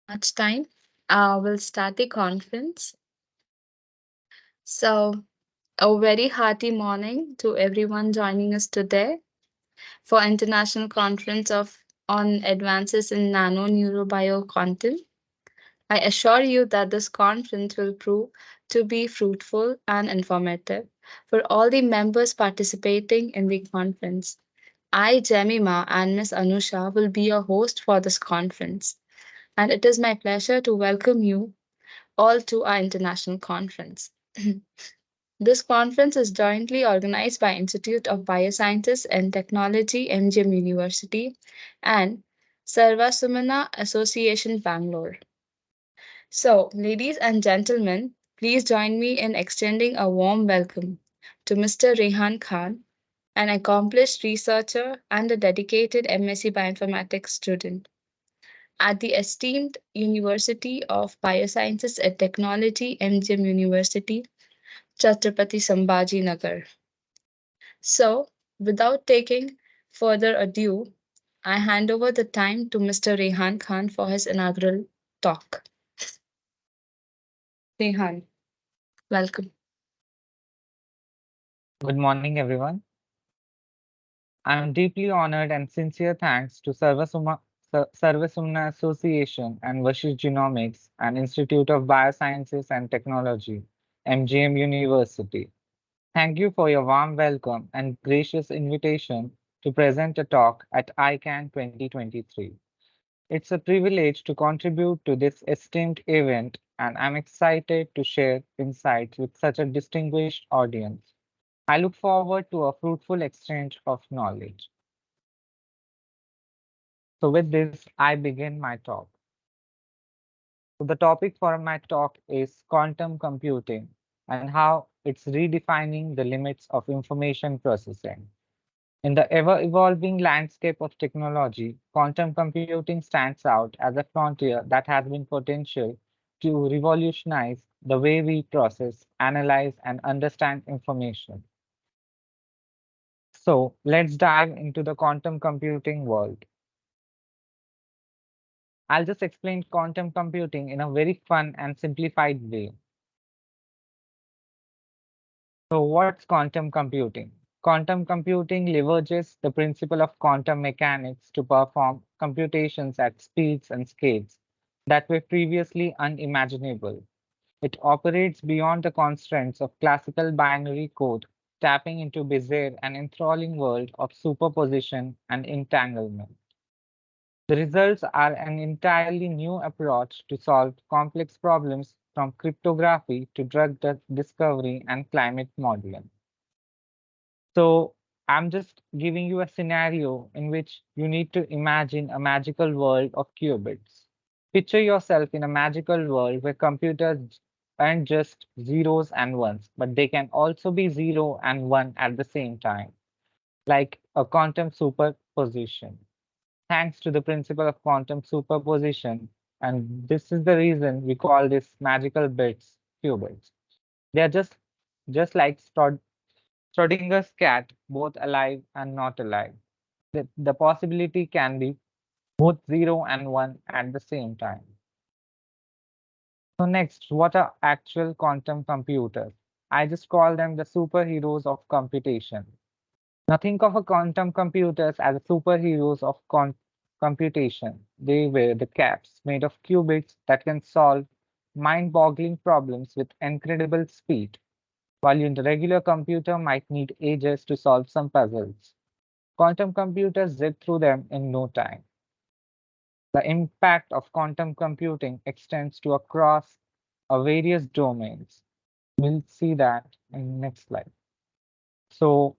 Much time. We'll start the conference. So, a very hearty morning to everyone joining us today for International Conference of on Advances in Nano Neurobio Content. I assure you that this conference will prove to be fruitful and informative for all the members participating in the conference. I, Jemima, and Miss Anusha will be your host for this conference, and it is my pleasure to welcome you all to our international conference. This conference is jointly organized by Institute of Biosciences and Technology, MGM University, and Sarvasumana Association, Bangalore. So, ladies and gentlemen, please join me in extending a warm welcome to Mr. Rehan Khan, an accomplished researcher and a dedicated MSc Bioinformatics student at the esteemed University of Biosciences and Technology, MGM University, Chhatrapati Sambhaji Nagar. So, without taking further ado, I hand over the time to Mr. Rehan Khan for his inaugural talk. Rehan, welcome. Good morning, everyone. I'm deeply honored and sincere thanks to Sarvasumna Association and Vashish Genomics and Institute of Biosciences and Technology, MGM University. Thank you for your warm welcome and gracious invitation to present a talk at ICANN 2023. It's a privilege to contribute to this esteemed event, and I'm excited to share insights with such a distinguished audience. I look forward to a fruitful exchange of knowledge. So, with this, I begin my talk. So, the topic for my talk is quantum computing and how it's redefining the limits of information processing. In the ever evolving landscape of technology, quantum computing stands out as a frontier that has been potential to revolutionize the way we process, analyze, and understand information. So, let's dive into the quantum computing world. I'll just explain quantum computing in a very fun and simplified way. So, what's quantum computing? Quantum computing leverages the principle of quantum mechanics to perform computations at speeds and scales that were previously unimaginable. It operates beyond the constraints of classical binary code, tapping into bizarre and enthralling world of superposition and entanglement. The results are an entirely new approach to solve complex problems from cryptography to drug discovery and climate modeling. So, I'm just giving you a scenario in which you need to imagine a magical world of qubits. Picture yourself in a magical world where computers aren't just zeros and ones, but they can also be zero and one at the same time, like a quantum superposition, thanks to the principle of quantum superposition. And this is the reason we call this magical bits qubits. They are just like Schrodinger's cat, both alive and not alive. The possibility can be both 0 and 1 at the same time. So next, what are actual quantum computers? I just call them the superheroes of computation. Now think of a quantum computers as superheroes of computation. They wear the caps made of qubits that can solve mind-boggling problems with incredible speed, while your regular computer might need ages to solve some puzzles. Quantum computers zip through them in no time. The impact of quantum computing extends to across various domains. We'll see that in next slide. So,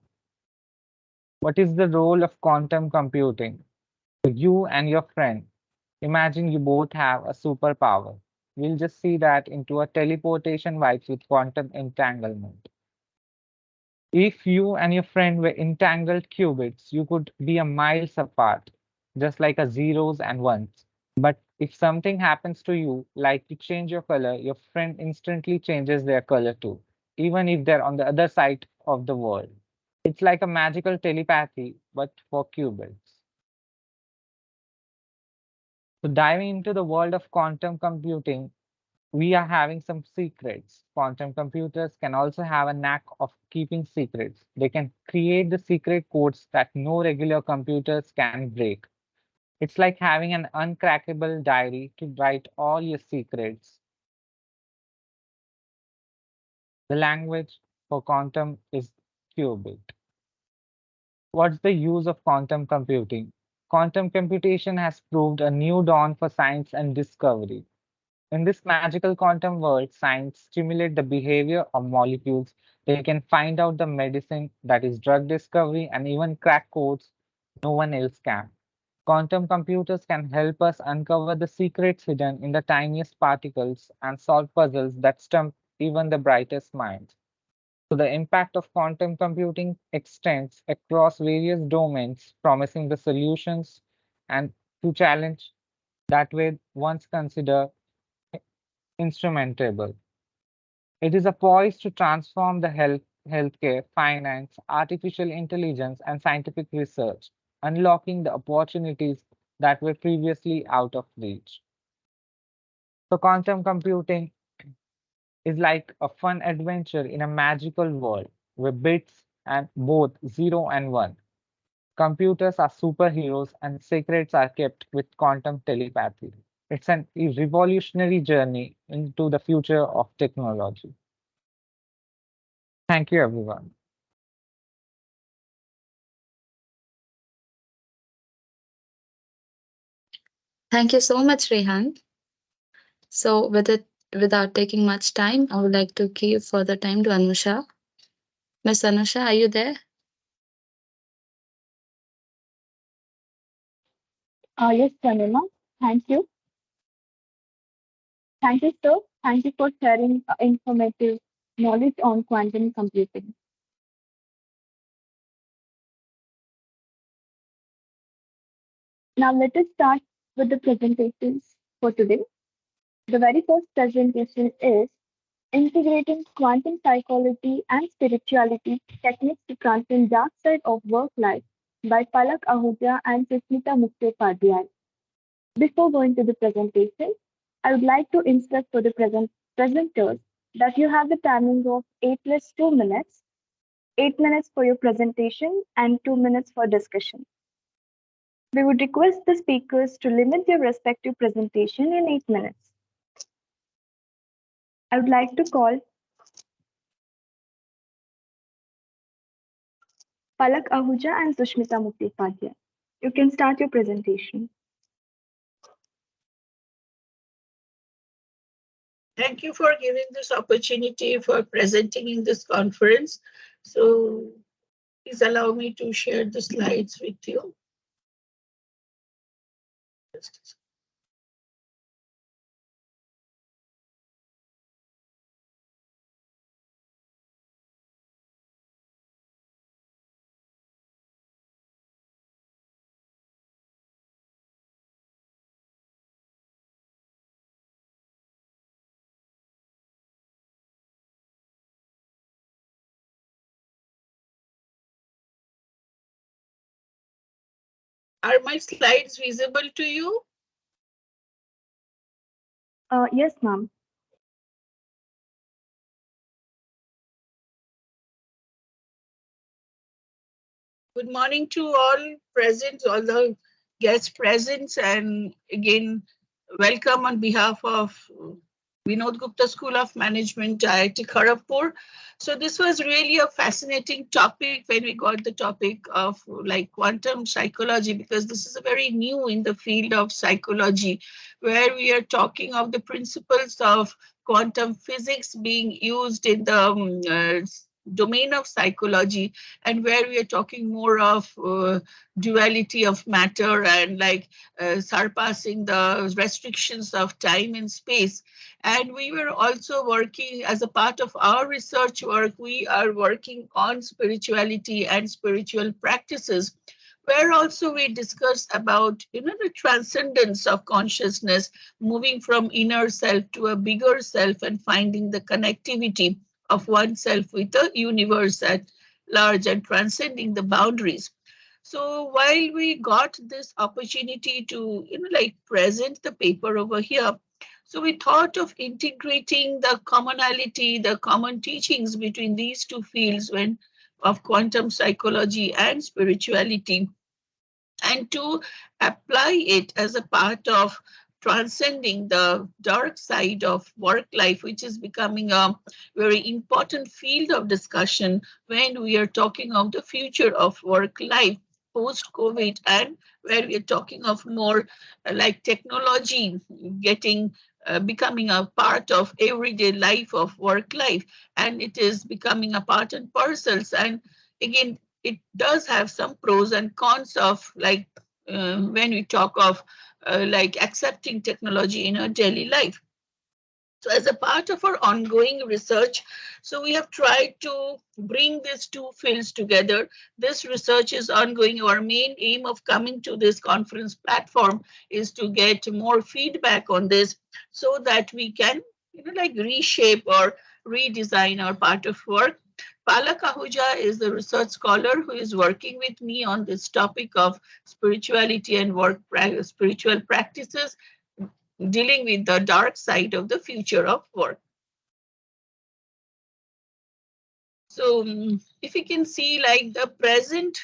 what is the role of quantum computing? So you and your friend, imagine you both have a superpower. We'll just see that into a teleportation vibes with quantum entanglement. If you and your friend were entangled qubits, you could be a miles apart, just like a zeros and ones. But if something happens to you, like you change your color, your friend instantly changes their color too, even if they're on the other side of the world. It's like a magical telepathy, but for qubits. So diving into the world of quantum computing, we are having some secrets. Quantum computers can also have a knack of keeping secrets. They can create the secret codes that no regular computers can break. It's like having an uncrackable diary to write all your secrets. The language for quantum is qubit. What's the use of quantum computing? Quantum computation has proved a new dawn for science and discovery. In this magical quantum world, science stimulate the behavior of molecules. They can find out the medicine, that is drug discovery, and even crack codes no one else can. Quantum computers can help us uncover the secrets hidden in the tiniest particles and solve puzzles that stump even the brightest minds. So the impact of quantum computing extends across various domains, promising the solutions and to challenge that were once considered instrumentable. It is a poise to transform the healthcare, finance, artificial intelligence, and scientific research, unlocking the opportunities that were previously out of reach. So quantum computing is like a fun adventure in a magical world where bits and both 0 and 1. Computers are superheroes and secrets are kept with quantum telepathy. It's an revolutionary journey into the future of technology. Thank you, everyone. Thank you so much, Rehan. So, without taking much time, I would like to give further time to Anusha. Miss Anusha, are you there? Yes, Pranima. Thank you. Thank you, sir. Thank you for sharing informative knowledge on quantum computing. Now, let us start with the presentations for today. The very first presentation is Integrating Quantum Psychology and Spirituality Techniques to Transcend Dark Side of Work Life by Palak Ahuja and Susmita Mukhopadhyay. Before going to the presentation, I would like to instruct for the presenters that you have the timing of 8 plus 2 minutes, 8 minutes for your presentation and 2 minutes for discussion. We would request the speakers to limit their respective presentation in 8 minutes. I would like to call Palak Ahuja and Sushmita Mukhopadhyay. You can start your presentation. Thank you for giving this opportunity for presenting in this conference. So please allow me to share the slides with you. Are my slides visible to you? Yes, ma'am. Good morning to all present, all the guests present, and again, welcome on behalf of Vinod Gupta School of Management, IIT Kharagpur. So this was really a fascinating topic when we got the topic of like quantum psychology, because this is a very new in the field of psychology, where we are talking of the principles of quantum physics being used in the domain of psychology, and where we are talking more of duality of matter and like surpassing the restrictions of time and space. And we were also working as a part of our research work, we are working on spirituality and spiritual practices, where also we discuss about the transcendence of consciousness, moving from inner self to a bigger self and finding the connectivity of oneself with the universe at large and transcending the boundaries. So while we got this opportunity to, like present the paper over here, so we thought of integrating the commonality, the common teachings between these two fields when of quantum psychology and spirituality, and to apply it as a part of transcending the dark side of work life, which is becoming a very important field of discussion when we are talking of the future of work life post COVID, and where we are talking of more like technology getting becoming a part of everyday life of work life, and it is becoming a part and parcels. And again, it does have some pros and cons of like when we talk of like accepting technology in our daily life. So as a part of our ongoing research, so we have tried to bring these two fields together. This research is ongoing. Our main aim of coming to this conference platform is to get more feedback on this so that we can, like reshape or redesign our part of work. Palak Ahuja is the research scholar who is working with me on this topic of spirituality and spiritual practices dealing with the dark side of the future of work. So, if you can see, like the present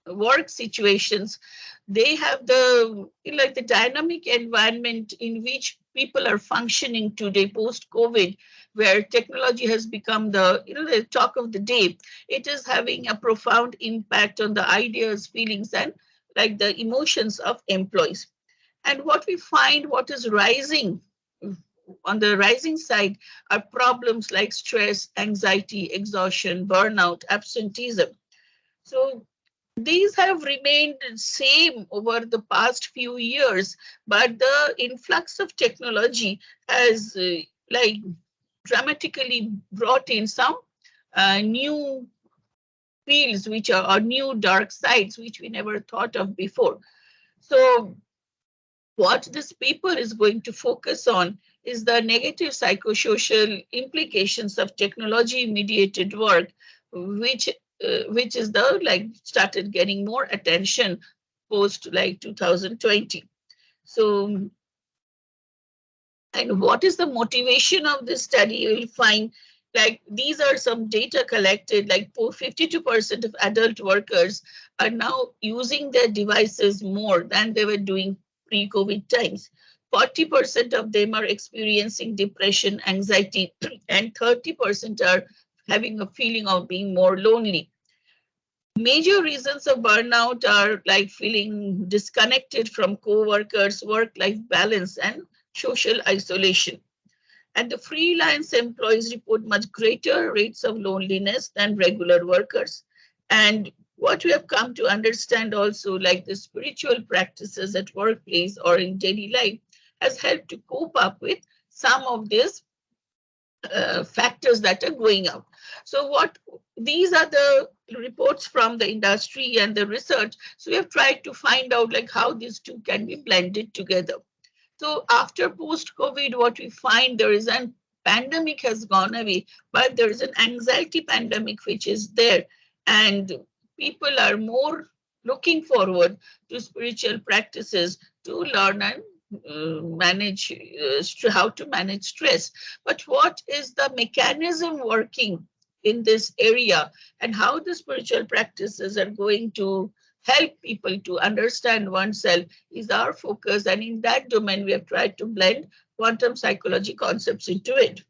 work situations, they have the like the dynamic environment in which people are functioning today post COVID, where technology has become the the talk of the day. It is having a profound impact on the ideas, feelings, and like the emotions of employees. And what we find, what is rising on the rising side are problems like stress, anxiety, exhaustion, burnout, absenteeism. So these have remained same over the past few years, but the influx of technology has like dramatically brought in some new fields which are or new dark sides which we never thought of before. So what this paper is going to focus on is the negative psychosocial implications of technology mediated work, which is the like started getting more attention post like 2020. So, and what is the motivation of this study? You will find like these are some data collected, like 52% of adult workers are now using their devices more than they were doing pre-COVID times. 40% of them are experiencing depression, anxiety, and 30% are having a feeling of being more lonely. Major reasons of burnout are like feeling disconnected from co-workers, work-life balance, and social isolation. And the freelance employees report much greater rates of loneliness than regular workers. And what we have come to understand also, like the spiritual practices at workplace or in daily life, has helped to cope up with some of these factors that are going out. So what these are the reports from the industry and the research. So we have tried to find out like how these two can be blended together. So after post-COVID, what we find there is an pandemic has gone away, but there is an anxiety pandemic which is there, and people are more looking forward to spiritual practices to learn and manage how to manage stress. But what is the mechanism working in this area, and how the spiritual practices are going to help people to understand oneself is our focus. And in that domain, we have tried to blend quantum psychology concepts into it.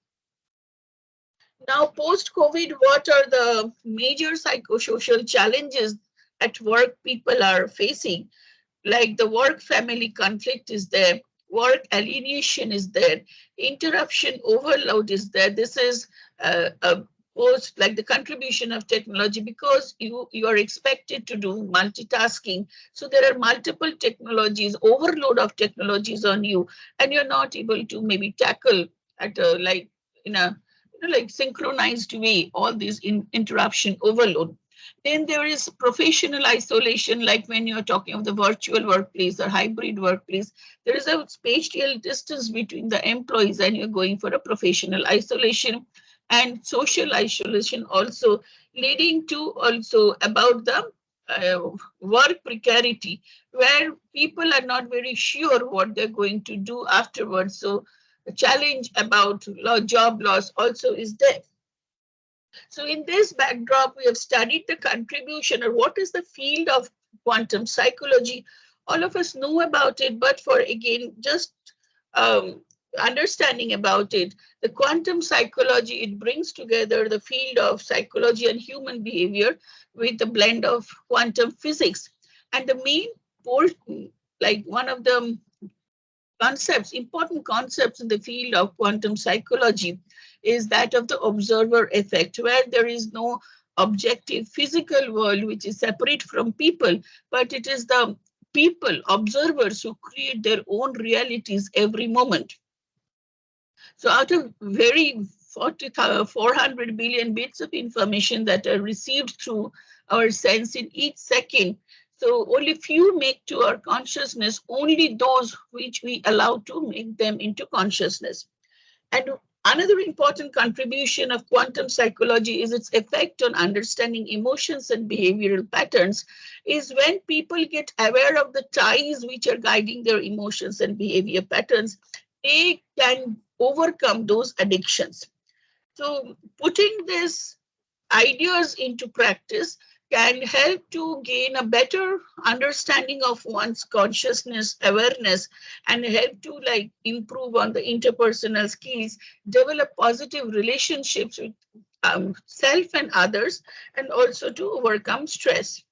Now, post COVID, what are the major psychosocial challenges at work people are facing? Like the work family conflict is there, work alienation is there, interruption overload is there. This is a post like the contribution of technology, because you are expected to do multitasking, so there are multiple technologies, overload of technologies on you, and you're not able to maybe tackle at a like in a like synchronized way all these interruption overload. Then there is professional isolation, like when you're talking of the virtual workplace or hybrid workplace, there is a spatial distance between the employees and you're going for a professional isolation, and social isolation also, leading to also about the work precarity, where people are not very sure what they're going to do afterwards. So the challenge about job loss also is there. So in this backdrop, we have studied the contribution, or what is the field of quantum psychology. All of us know about it, but for again, just um, understanding about it, the quantum psychology, it brings together the field of psychology and human behavior with the blend of quantum physics. And the main portion, like one of the concepts, important concepts in the field of quantum psychology is that of the observer effect, where there is no objective physical world which is separate from people, but it is the people, observers, who create their own realities every moment. So out of very 400 billion bits of information that are received through our sense in each second, so only few make to our consciousness, only those which we allow to make them into consciousness. And another important contribution of quantum psychology is its effect on understanding emotions and behavioral patterns. Is when people get aware of the ties which are guiding their emotions and behavior patterns, they can overcome those addictions. So putting these ideas into practice can help to gain a better understanding of one's consciousness awareness, and help to like improve on the interpersonal skills, develop positive relationships with self and others, and also to overcome stress.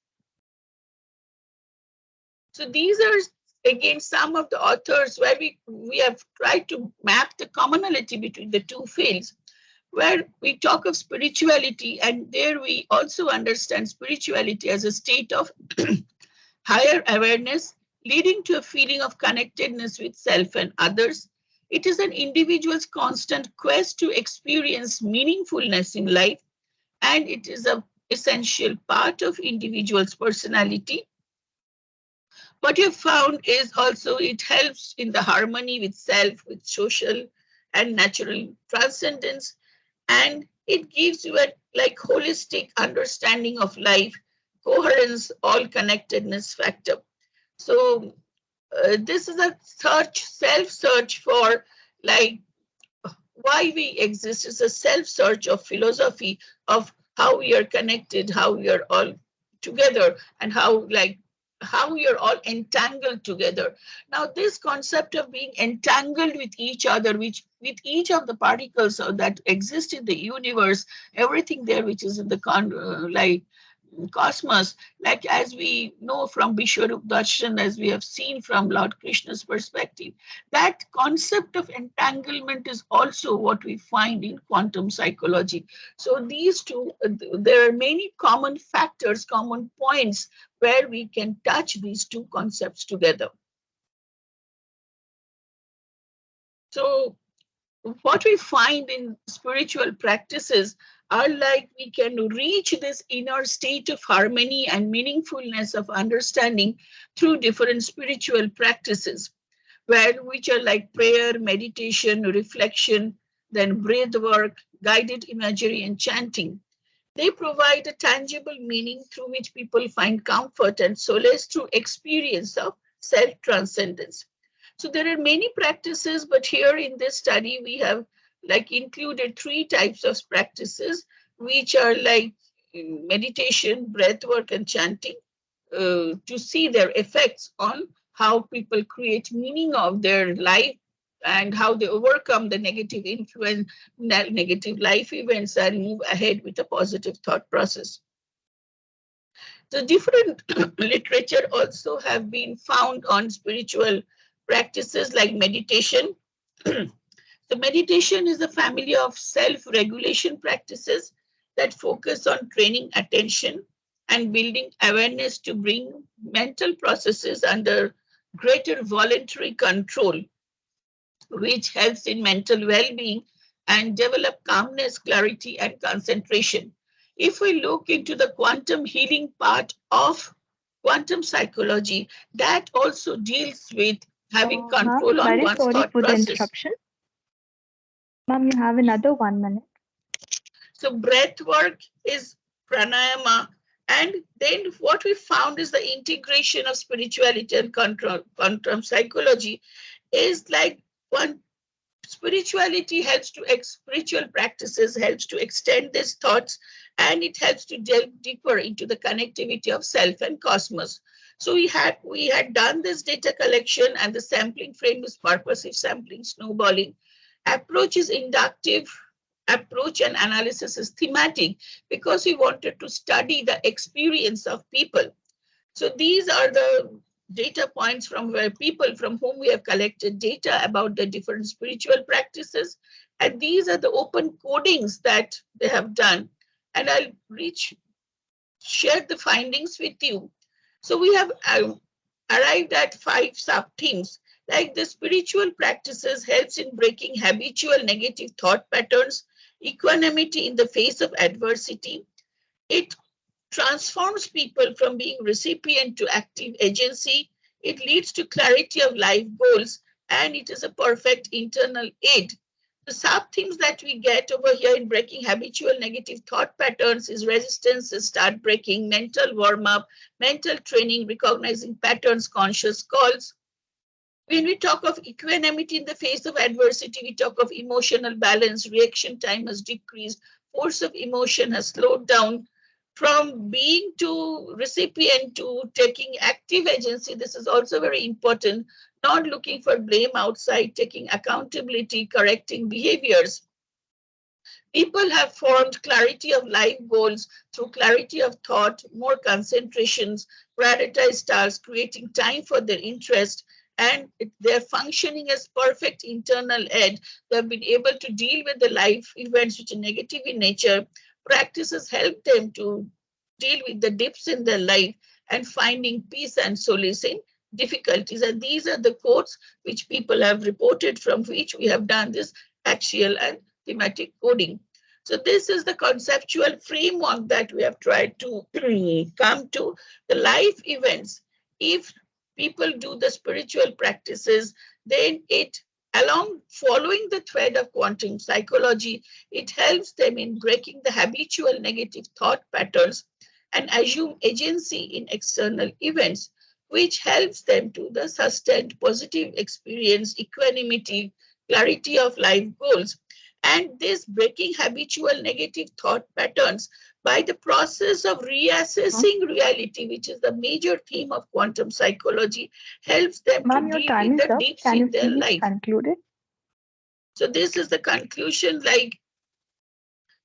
So these are again some of the authors where we have tried to map the commonality between the two fields, where we talk of spirituality, and there we also understand spirituality as a state of higher awareness leading to a feeling of connectedness with self and others. It is an individual's constant quest to experience meaningfulness in life, and it is an essential part of individual's personality. What you've found is also it helps in the harmony with self, with social and natural transcendence, and it gives you a like holistic understanding of life, coherence, all connectedness factor. So this is a search, self search for like why we exist. Is a self search of philosophy of how we are connected, how we are all together, and how we are all entangled together. Now, this concept of being entangled with each other, which with each of the particles that exist in the universe, everything there which is in the cosmos, like as we know from Vishwarup Darshan, as we have seen from Lord Krishna's perspective, that concept of entanglement is also what we find in quantum psychology. So these two, there are many common factors, common points where we can touch these two concepts together. So what we find in spiritual practices are like we can reach this inner state of harmony and meaningfulness of understanding through different spiritual practices, where which are like prayer, meditation, reflection, then breath work, guided imagery, and chanting. They provide a tangible meaning through which people find comfort and solace through experience of self transcendence. So there are many practices, but here in this study, we have like included three types of practices, which are like meditation, breath work, and chanting, to see their effects on how people create meaning of their life and how they overcome the negative influence, negative life events, and move ahead with a positive thought process. The different literature also have been found on spiritual practices like meditation. So meditation is a family of self-regulation practices that focus on training attention and building awareness to bring mental processes under greater voluntary control, which helps in mental well-being and develop calmness, clarity, and concentration. If we look into the quantum healing part of quantum psychology, that also deals with having Ma'am, control on very one's sorry thought for the process. interruption. Ma'am, you have another 1 minute. So breath work is pranayama, And then what we found is the integration of spirituality and quantum psychology is like one spirituality helps to spiritual practices helps to extend these thoughts, and it helps to delve deeper into the connectivity of self and cosmos. So we had done this data collection, and the sampling frame is purposive sampling snowballing. Approach is inductive approach, and analysis is thematic, because we wanted to study the experience of people. So these are the data points from where people from whom we have collected data about the different spiritual practices. And these are the open codings that they have done. And I'll share the findings with you. So we have arrived at 5 sub-themes. Like the spiritual practices helps in breaking habitual negative thought patterns, equanimity in the face of adversity. It transforms people from being recipient to active agency. It leads to clarity of life goals, and it is a perfect internal aid. The sub themes that we get over here in breaking habitual negative thought patterns is resistance, is start breaking, mental warm up, mental training, recognizing patterns, conscious calls. When we talk of equanimity in the face of adversity, we talk of emotional balance, reaction time has decreased, force of emotion has slowed down. From being to recipient to taking active agency, this is also very important. Not looking for blame outside, taking accountability, correcting behaviors. People have formed clarity of life goals through clarity of thought, more concentrations, prioritized tasks, creating time for their interest, and they're functioning as perfect internal ed. They've been able to deal with the life events which are negative in nature. Practices help them to deal with the dips in their life and finding peace and solace in difficulties. And these are the quotes which people have reported, from which we have done this axial and thematic coding. So this is the conceptual framework that we have tried to come to. The life events. If people do the spiritual practices, then it, along following the thread of quantum psychology, it helps them in breaking the habitual negative thought patterns and assume agency in external events, which helps them to the sustained positive experience, equanimity, clarity of life goals. And this breaking habitual negative thought patterns by the process of reassessing reality, which is the major theme of quantum psychology, helps them to Ma'am, your deal time with is the up. dips Can you in their please life. conclude it? So this is the conclusion. Like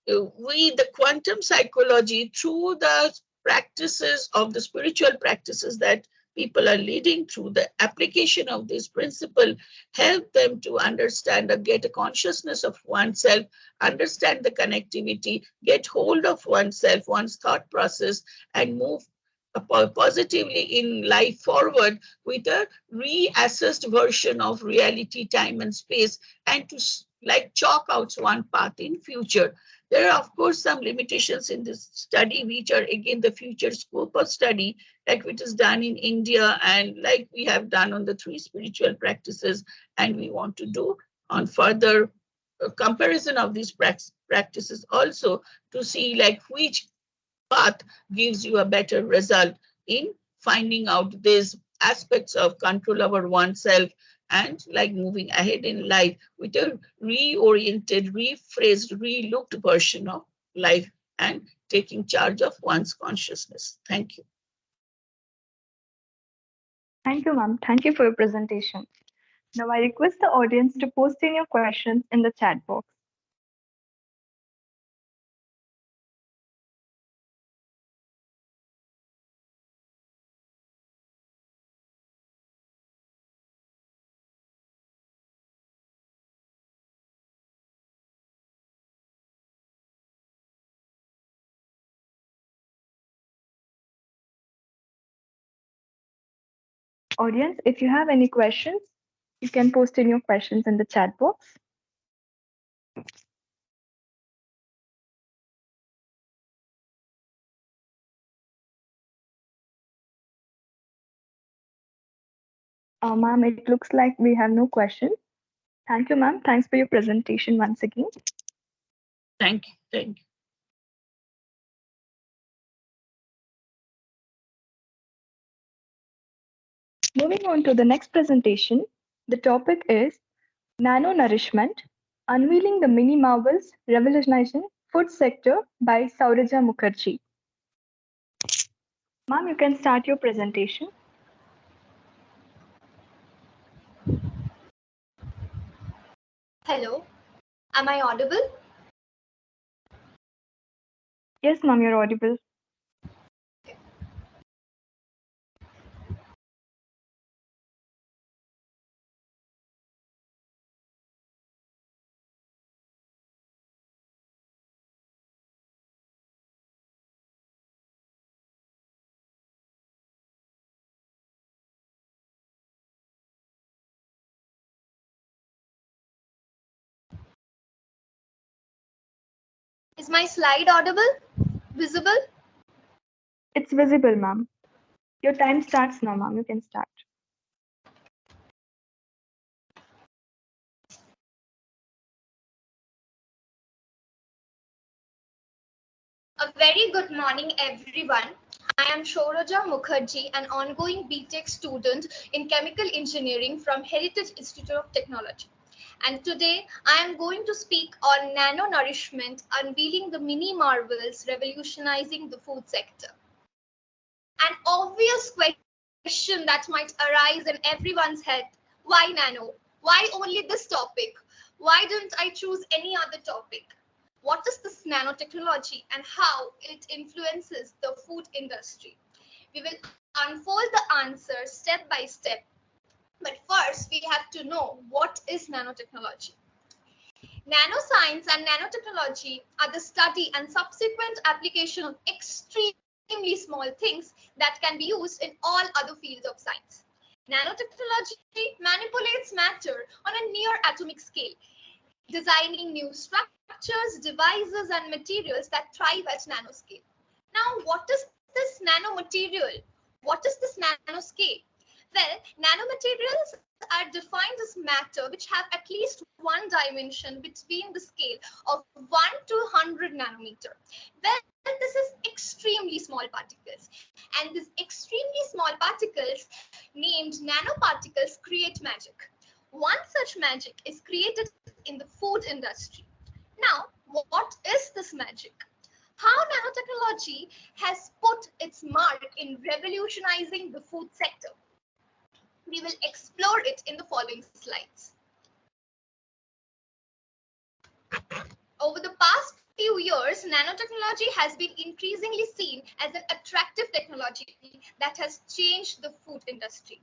we, the quantum psychology, through the practices of the spiritual practices that people are leading through, the application of this principle help them to understand or get a consciousness of oneself, understand the connectivity, get hold of oneself, one's thought process, and move positively in life forward with a reassessed version of reality, time, and space, and to like chalk out one path in future. There are, of course, some limitations in this study, which are again the future scope of study, like which is done in India and like we have done on the 3 spiritual practices, and we want to do on further comparison of these practices also, to see like which path gives you a better result in finding out these aspects of control over oneself and like moving ahead in life with a reoriented, rephrased, relooked version of life and taking charge of one's consciousness. Thank you. Thank you, ma'am. Thank you for your presentation. Now I request the audience to post in your questions in the chat box. Audience, if you have any questions, you can post in your questions in the chat box. Ma'am, it looks like we have no questions. Thank you, ma'am. Thanks for your presentation once again. Thank you. Thank you. Moving on to the next presentation, the topic is Nano Nourishment, Unveiling the Mini Marvels Revolutionizing Food Sector by Sauraja Mukherjee. Ma'am, you can start your presentation. Hello, am I audible? Yes, ma'am, you're audible. Is my slide audible? Visible? It's visible, ma'am. Your time starts now, ma'am. You can start. A very good morning, everyone. I am Shoroja Mukherjee, an ongoing BTech student in chemical engineering from Heritage Institute of Technology. And today I am going to speak on nano nourishment, unveiling the mini marvels revolutionizing the food sector. An obvious question that might arise in everyone's head: why nano? Why only this topic? Why didn't I choose any other topic? What is this nanotechnology and how it influences the food industry? We will unfold the answer step by step. But first, we have to know what is nanotechnology. Nanoscience and nanotechnology are the study and subsequent application of extremely small things that can be used in all other fields of science. Nanotechnology manipulates matter on a near atomic scale, designing new structures, devices, and materials that thrive at nanoscale. Now, what is this nanomaterial? What is this nanoscale? Well, nanomaterials are defined as matter which have at least one dimension between the scale of 1 to 100 nanometer. Well, this is extremely small particles. And these extremely small particles, named nanoparticles, create magic. One such magic is created in the food industry. Now, what is this magic? How nanotechnology has put its mark in revolutionizing the food sector. We will explore it in the following slides. Over the past few years, nanotechnology has been increasingly seen as an attractive technology that has changed the food industry.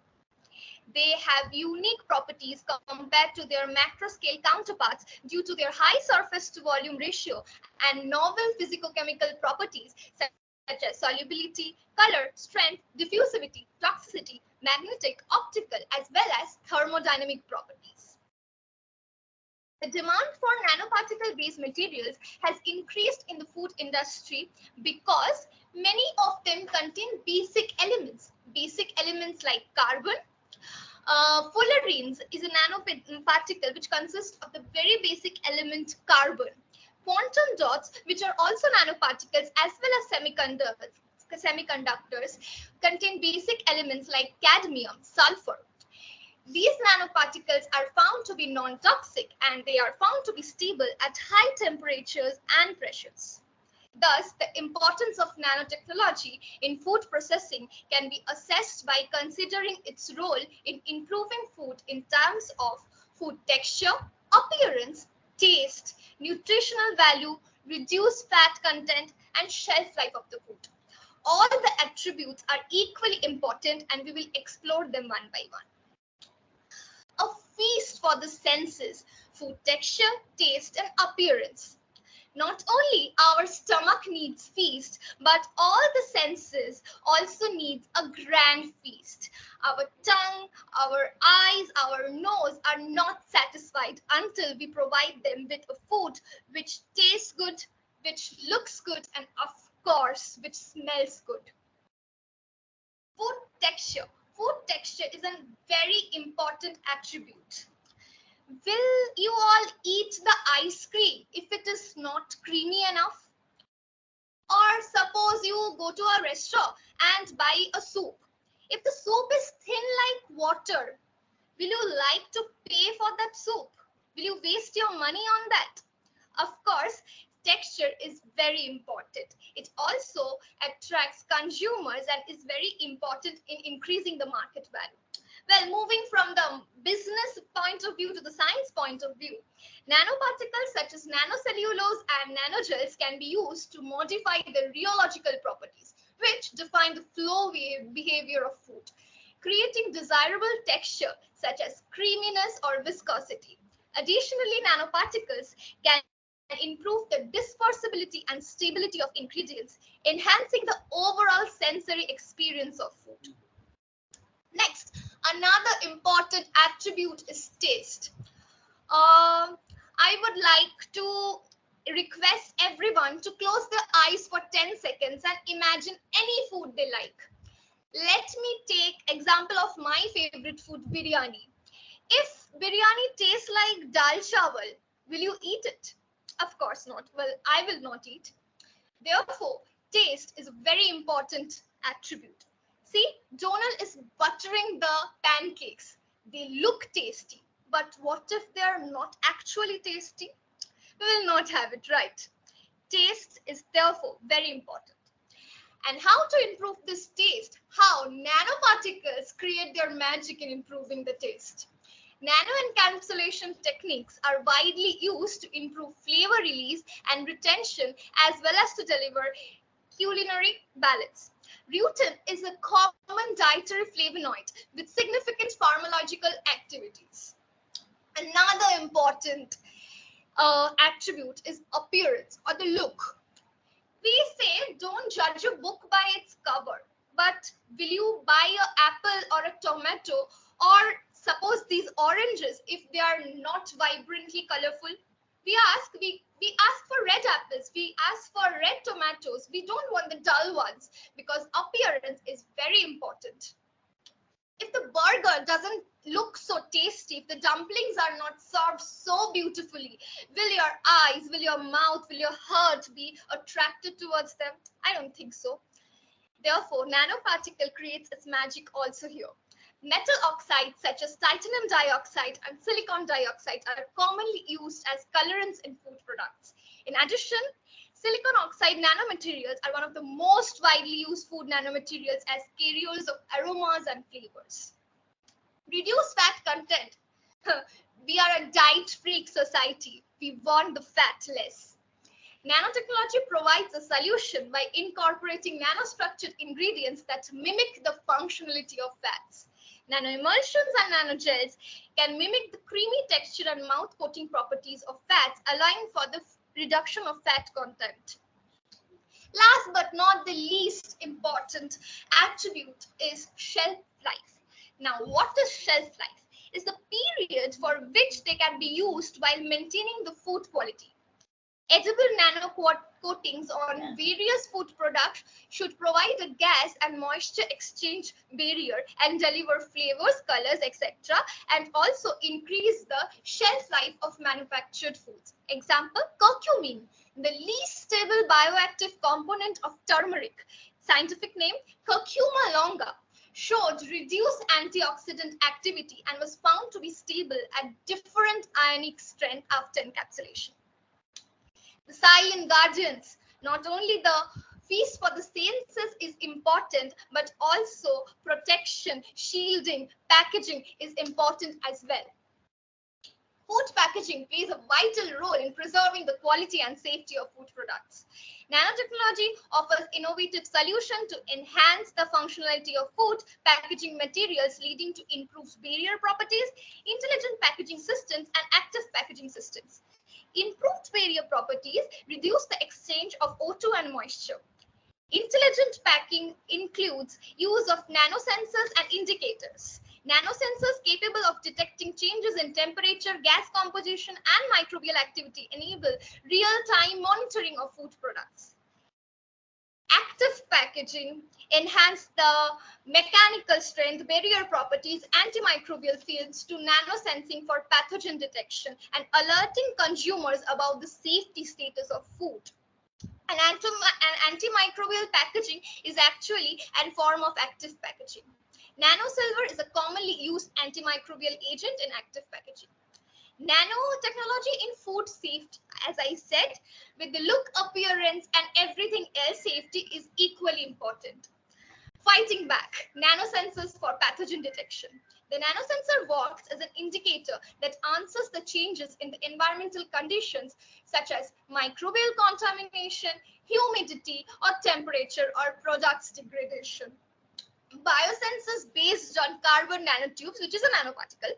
They have unique properties compared to their macro scale counterparts due to their high surface to volume ratio and novel physicochemical properties such as solubility, color, strength, diffusivity, toxicity, magnetic, optical, as well as thermodynamic properties. The demand for nanoparticle-based materials has increased in the food industry because many of them contain basic elements. Basic elements like carbon. Fullerenes is a nanoparticle which consists of the very basic element carbon. Quantum dots, which are also nanoparticles as well as semiconductors, contain basic elements like cadmium, sulfur. These nanoparticles are found to be non-toxic and they are found to be stable at high temperatures and pressures. Thus, the importance of nanotechnology in food processing can be assessed by considering its role in improving food in terms of food texture, appearance, taste, nutritional value, reduced fat content, and shelf life of the food. All the attributes are equally important and we will explore them one by one. A feast for the senses: food texture, taste, and appearance. Not only our stomach needs feast, but all the senses also need a grand feast. Our tongue, our eyes, our nose are not satisfied until we provide them with a food which tastes good, which looks good, and of course, which smells good. Food texture. Food texture is a very important attribute. Will you all eat the ice cream if it is not creamy enough? Or suppose you go to a restaurant and buy a soup. If the soup is thin like water, will you like to pay for that soup? Will you waste your money on that? Of course, texture is very important. It also attracts consumers and is very important in increasing the market value. Well, moving from the business point of view to the science point of view, nanoparticles such as nanocellulose and nanogels can be used to modify the rheological properties, which define the flow behavior of food, creating desirable texture such as creaminess or viscosity. Additionally, nanoparticles can improve the dispersibility and stability of ingredients, enhancing the overall sensory experience of food. Next, another important attribute is taste. I would like to request everyone to close their eyes for 10 seconds and imagine any food they like. Let me take example of my favorite food, biryani. If biryani tastes like dal chawal, will you eat it? Of course not. Well, I will not eat. Therefore, taste is a very important attribute. See, Donald is buttering the pancakes. They look tasty, but what if they are not actually tasty? We will not have it, right? Taste is therefore very important. And how to improve this taste? How nanoparticles create their magic in improving the taste. Nano encapsulation techniques are widely used to improve flavor release and retention as well as to deliver culinary balance. Rutin is a common dietary flavonoid with significant pharmacological activities. Another important attribute is appearance or the look. We say don't judge a book by its cover, but will you buy an apple or a tomato, or suppose these oranges, if they are not vibrantly colorful? We ask for red apples, we ask for red tomatoes, we don't want the dull ones, because appearance is very important. If the burger doesn't look so tasty, if the dumplings are not served so beautifully, will your eyes, will your mouth, will your heart be attracted towards them? I don't think so. Therefore, nanoparticle creates its magic also here. Metal oxides such as titanium dioxide and silicon dioxide are commonly used as colorants in food products. In addition, silicon oxide nanomaterials are one of the most widely used food nanomaterials as carriers of aromas and flavors. Reduce fat content. We are a diet freak society. We want the fat less. Nanotechnology provides a solution by incorporating nanostructured ingredients that mimic the functionality of fats. Nanoemulsions and nanogels can mimic the creamy texture and mouth coating properties of fats, allowing for the reduction of fat content. Last but not the least important attribute is shelf life. Now, what is shelf life? Is the period for which they can be used while maintaining the food quality. Edible nano coatings on various food products should provide a gas and moisture exchange barrier and deliver flavors, colors, etc., and also increase the shelf life of manufactured foods. Example, curcumin, the least stable bioactive component of turmeric, scientific name curcuma longa, showed reduced antioxidant activity and was found to be stable at different ionic strength after encapsulation. The silent guardians, not only the feast for the senses is important, but also protection, shielding, packaging is important as well. Food packaging plays a vital role in preserving the quality and safety of food products. Nanotechnology offers innovative solutions to enhance the functionality of food packaging materials, leading to improved barrier properties, intelligent packaging systems, and active packaging systems. Improved barrier properties reduce the exchange of O2 and moisture. Intelligent packing includes use of nanosensors and indicators. Nanosensors capable of detecting changes in temperature, gas composition, and microbial activity enable real-time monitoring of food products. Active packaging enhance the mechanical strength, barrier properties, antimicrobial fields to nanosensing for pathogen detection and alerting consumers about the safety status of food. An antimicrobial packaging is actually a form of active packaging. Nanosilver is a commonly used antimicrobial agent in active packaging. Nanotechnology in food safety, as I said, with the look, appearance, and everything else, safety is equally important. Fighting back, nanosensors for pathogen detection. The nanosensor works as an indicator that answers the changes in the environmental conditions such as microbial contamination, humidity, or temperature or products degradation. Biosensors based on carbon nanotubes, which is a nanoparticle,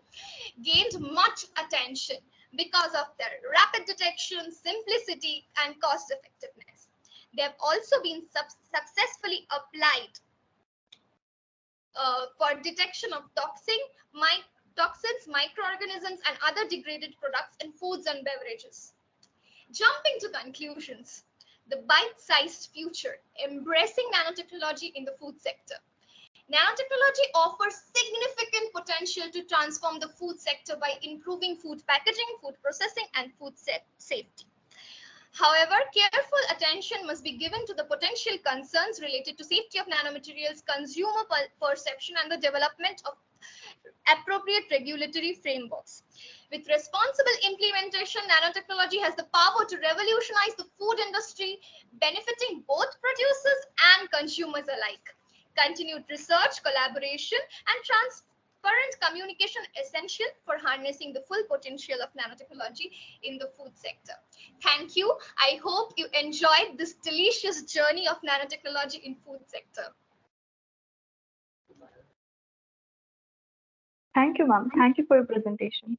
gained much attention because of their rapid detection, simplicity, and cost effectiveness. They have also been successfully applied for detection of toxins, microorganisms, and other degraded products in foods and beverages. Jumping to conclusions, the bite-sized future, embracing nanotechnology in the food sector. Nanotechnology offers significant potential to transform the food sector by improving food packaging, food processing, and food safety. However, careful attention must be given to the potential concerns related to safety of nanomaterials, consumer perception, and the development of appropriate regulatory frameworks. With responsible implementation, nanotechnology has the power to revolutionize the food industry, benefiting both producers and consumers alike. Continued research, collaboration, and transparent communication essential for harnessing the full potential of nanotechnology in the food sector. Thank you. I hope you enjoyed this delicious journey of nanotechnology in food sector. Thank you, ma'am. Thank you for your presentation.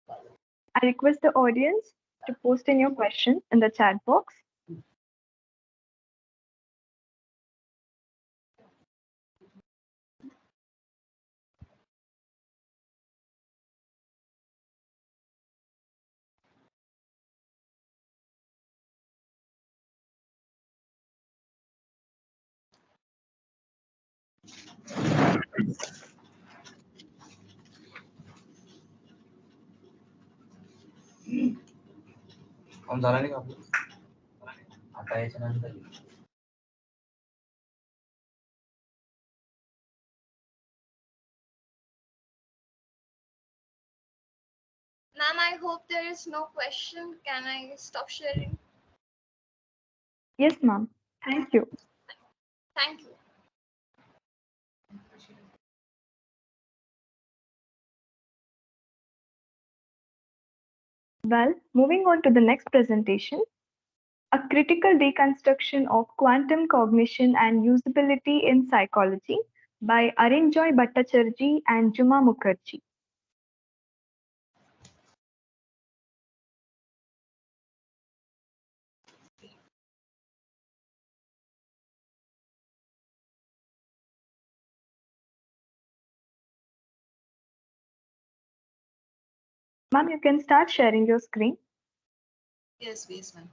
I request the audience to post in your questions in the chat box. Ma'am, I hope there is no question. Can I stop sharing? Yes, ma'am. Thank you. Thank you. Well, moving on to the next presentation, a critical deconstruction of quantum cognition and usability in psychology by Arinjoy Bhattacharjee and Juma Mukherjee. Ma'am, you can start sharing your screen. Yes, ma'am.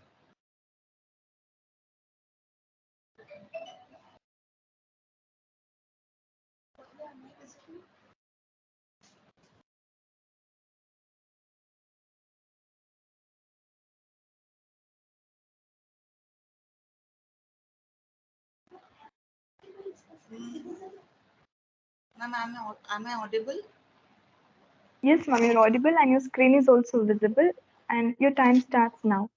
Ma'am, am I audible? Yes, ma'am, you're audible and your screen is also visible and your time starts now.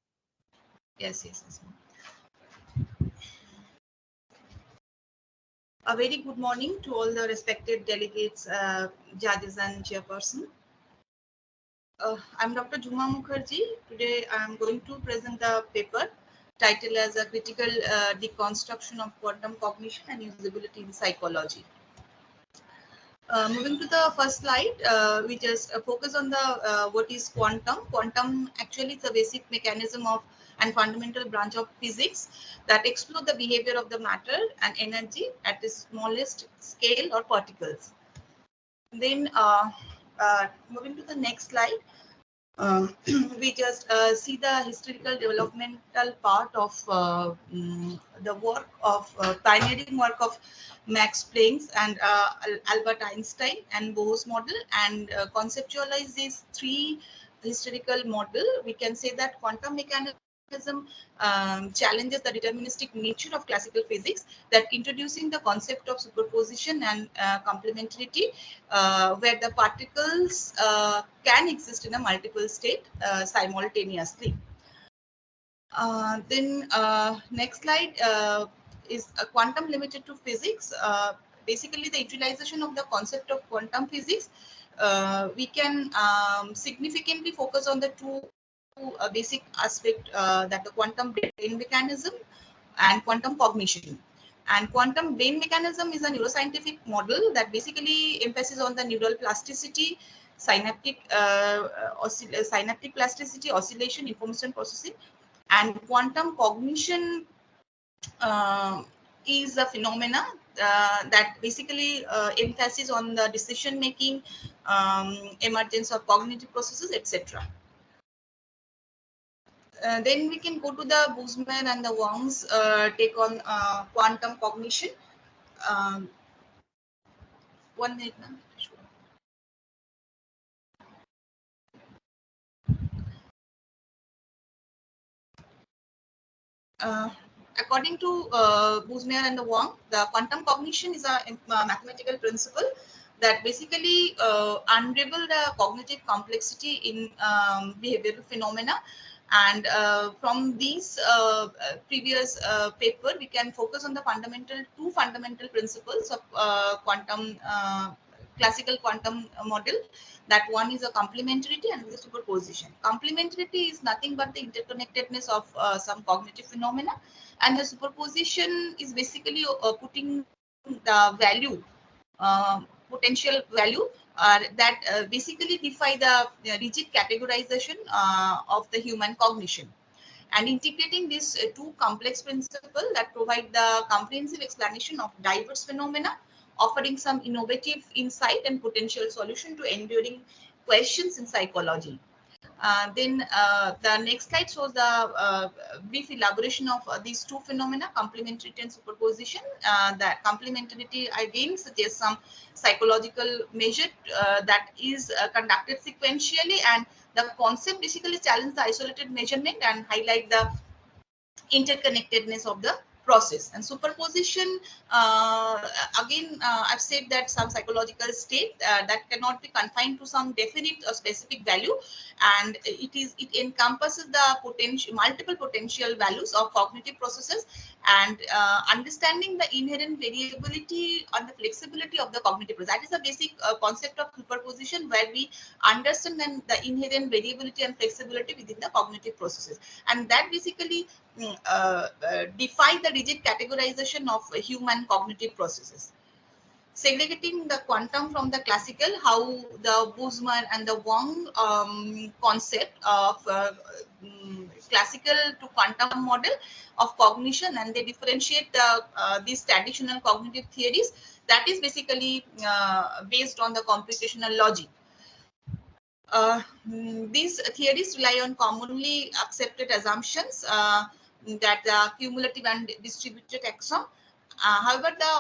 Yes, ma'am. A very good morning to all the respected delegates, judges, and chairperson. I'm Dr. Juma Mukherjee. Today I'm going to present the paper titled as a critical deconstruction of quantum cognition and usability in psychology. Moving to the first slide, we just focus on the what is quantum. Quantum actually is a basic mechanism of and fundamental branch of physics that explore the behavior of the matter and energy at the smallest scale or particles. Then moving to the next slide, we just see the historical developmental part of the work of pioneering work of Max Planck and Albert Einstein and Bohr's model, and conceptualize these three historical model. We can say that quantum mechanics challenges the deterministic nature of classical physics, that introducing the concept of superposition and complementarity, where the particles can exist in a multiple state simultaneously. Then next slide is a quantum limited to physics. Basically, the utilization of the concept of quantum physics, we can significantly focus on the two basic aspect, that the quantum brain mechanism and quantum cognition. And quantum brain mechanism is a neuroscientific model that basically emphasizes on the neural plasticity, synaptic plasticity, oscillation, information processing, and quantum cognition is a phenomena that basically emphasizes on the decision making, emergence of cognitive processes, etc. Then we can go to the Boozman and the Wang's take on quantum cognition. Um, 1 minute. Na? Uh, According to Boozman and the Wang, the quantum cognition is a mathematical principle that basically unravel the cognitive complexity in behavioral phenomena. And from these previous paper, we can focus on the two fundamental principles of quantum classical quantum model. That one is a complementarity and the superposition. Complementarity is nothing but the interconnectedness of some cognitive phenomena, and the superposition is basically putting the value, potential value, that basically defy the rigid categorization of the human cognition, and integrating these two complex principles that provide the comprehensive explanation of diverse phenomena, offering some innovative insight and potential solution to enduring questions in psychology. Then the next slide shows the brief elaboration of these two phenomena, complementarity and superposition. That complementarity again suggests some psychological measure that is conducted sequentially, and the concept basically challenges the isolated measurement and highlight the interconnectedness of the process. And superposition, again, I've said that some psychological state that cannot be confined to some definite or specific value, and it encompasses the multiple potential values of cognitive processes, and understanding the inherent variability and the flexibility of the cognitive process. That is the basic concept of superposition, where we understand then the inherent variability and flexibility within the cognitive processes, and that basically defy the rigid categorization of human cognitive processes. Segregating the quantum from the classical, how the Boozman and the Wang concept of classical to quantum model of cognition, and they differentiate these traditional cognitive theories that is basically based on the computational logic. These theories rely on commonly accepted assumptions that the cumulative and distributed taxon. However, the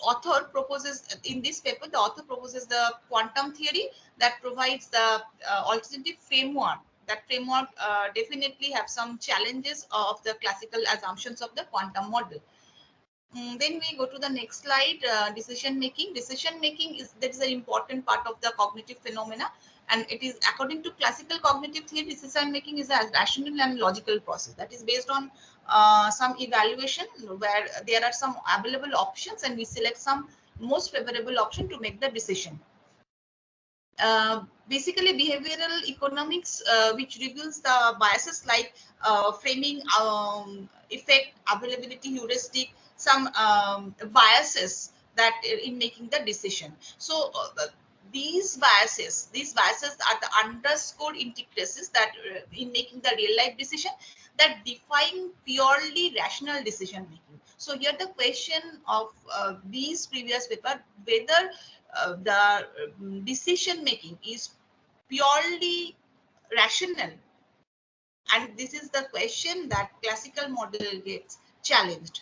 author proposes in this paper, the author proposes the quantum theory that provides the alternative framework. That framework definitely have some challenges of the classical assumptions of the quantum model. Then we go to the next slide, decision making. Decision making is that is an important part of the cognitive phenomena, and it is according to classical cognitive theory, decision making is a rational and logical process that is based on some evaluation where there are some available options, and we select some most favorable option to make the decision. Basically, behavioral economics, which reveals the biases like framing, effect, availability, heuristic, some biases that in making the decision. So these biases are the underscored intricacies that in making the real life decision that define purely rational decision making. So here the question of these previous paper, whether the decision making is purely rational, and this is the question that classical model gets challenged.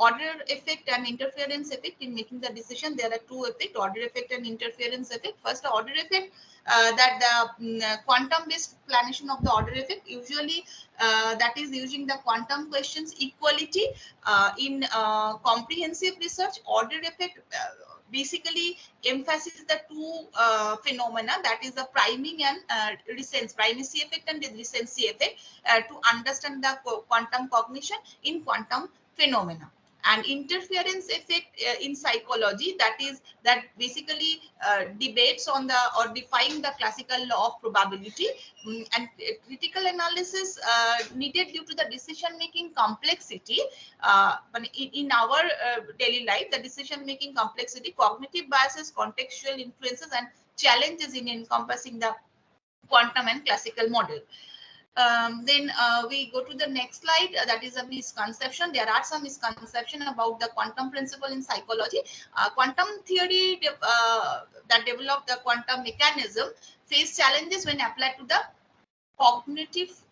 order effect and interference effect in making the decision. There are two effects, order effect and interference effect. First, the order effect, that the quantum based explanation of the order effect, usually that is using the quantum questions equality in comprehensive research. Order effect basically emphasizes the two phenomena, that is the priming and primacy effect and recency effect, to understand the quantum cognition in quantum phenomena. And interference effect in psychology, that basically debates on the or define the classical law of probability. And critical analysis needed due to the decision making complexity. But in our daily life, the decision making complexity, cognitive biases, contextual influences, and challenges in encompassing the quantum and classical model. Then we go to the next slide. That is a misconception. There are some misconceptions about the quantum principle in psychology. Quantum theory that developed the quantum mechanism face challenges when applied to the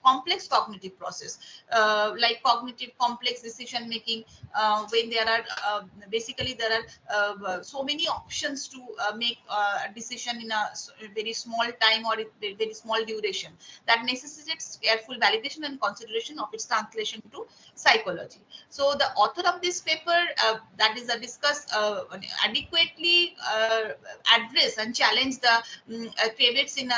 complex cognitive process, like cognitive complex decision making, when there are basically there are so many options to make a decision in a very small time or very small duration, that necessitates careful validation and consideration of its translation to psychology. So the author of this paper, that is a discuss adequately address and challenge the caveats in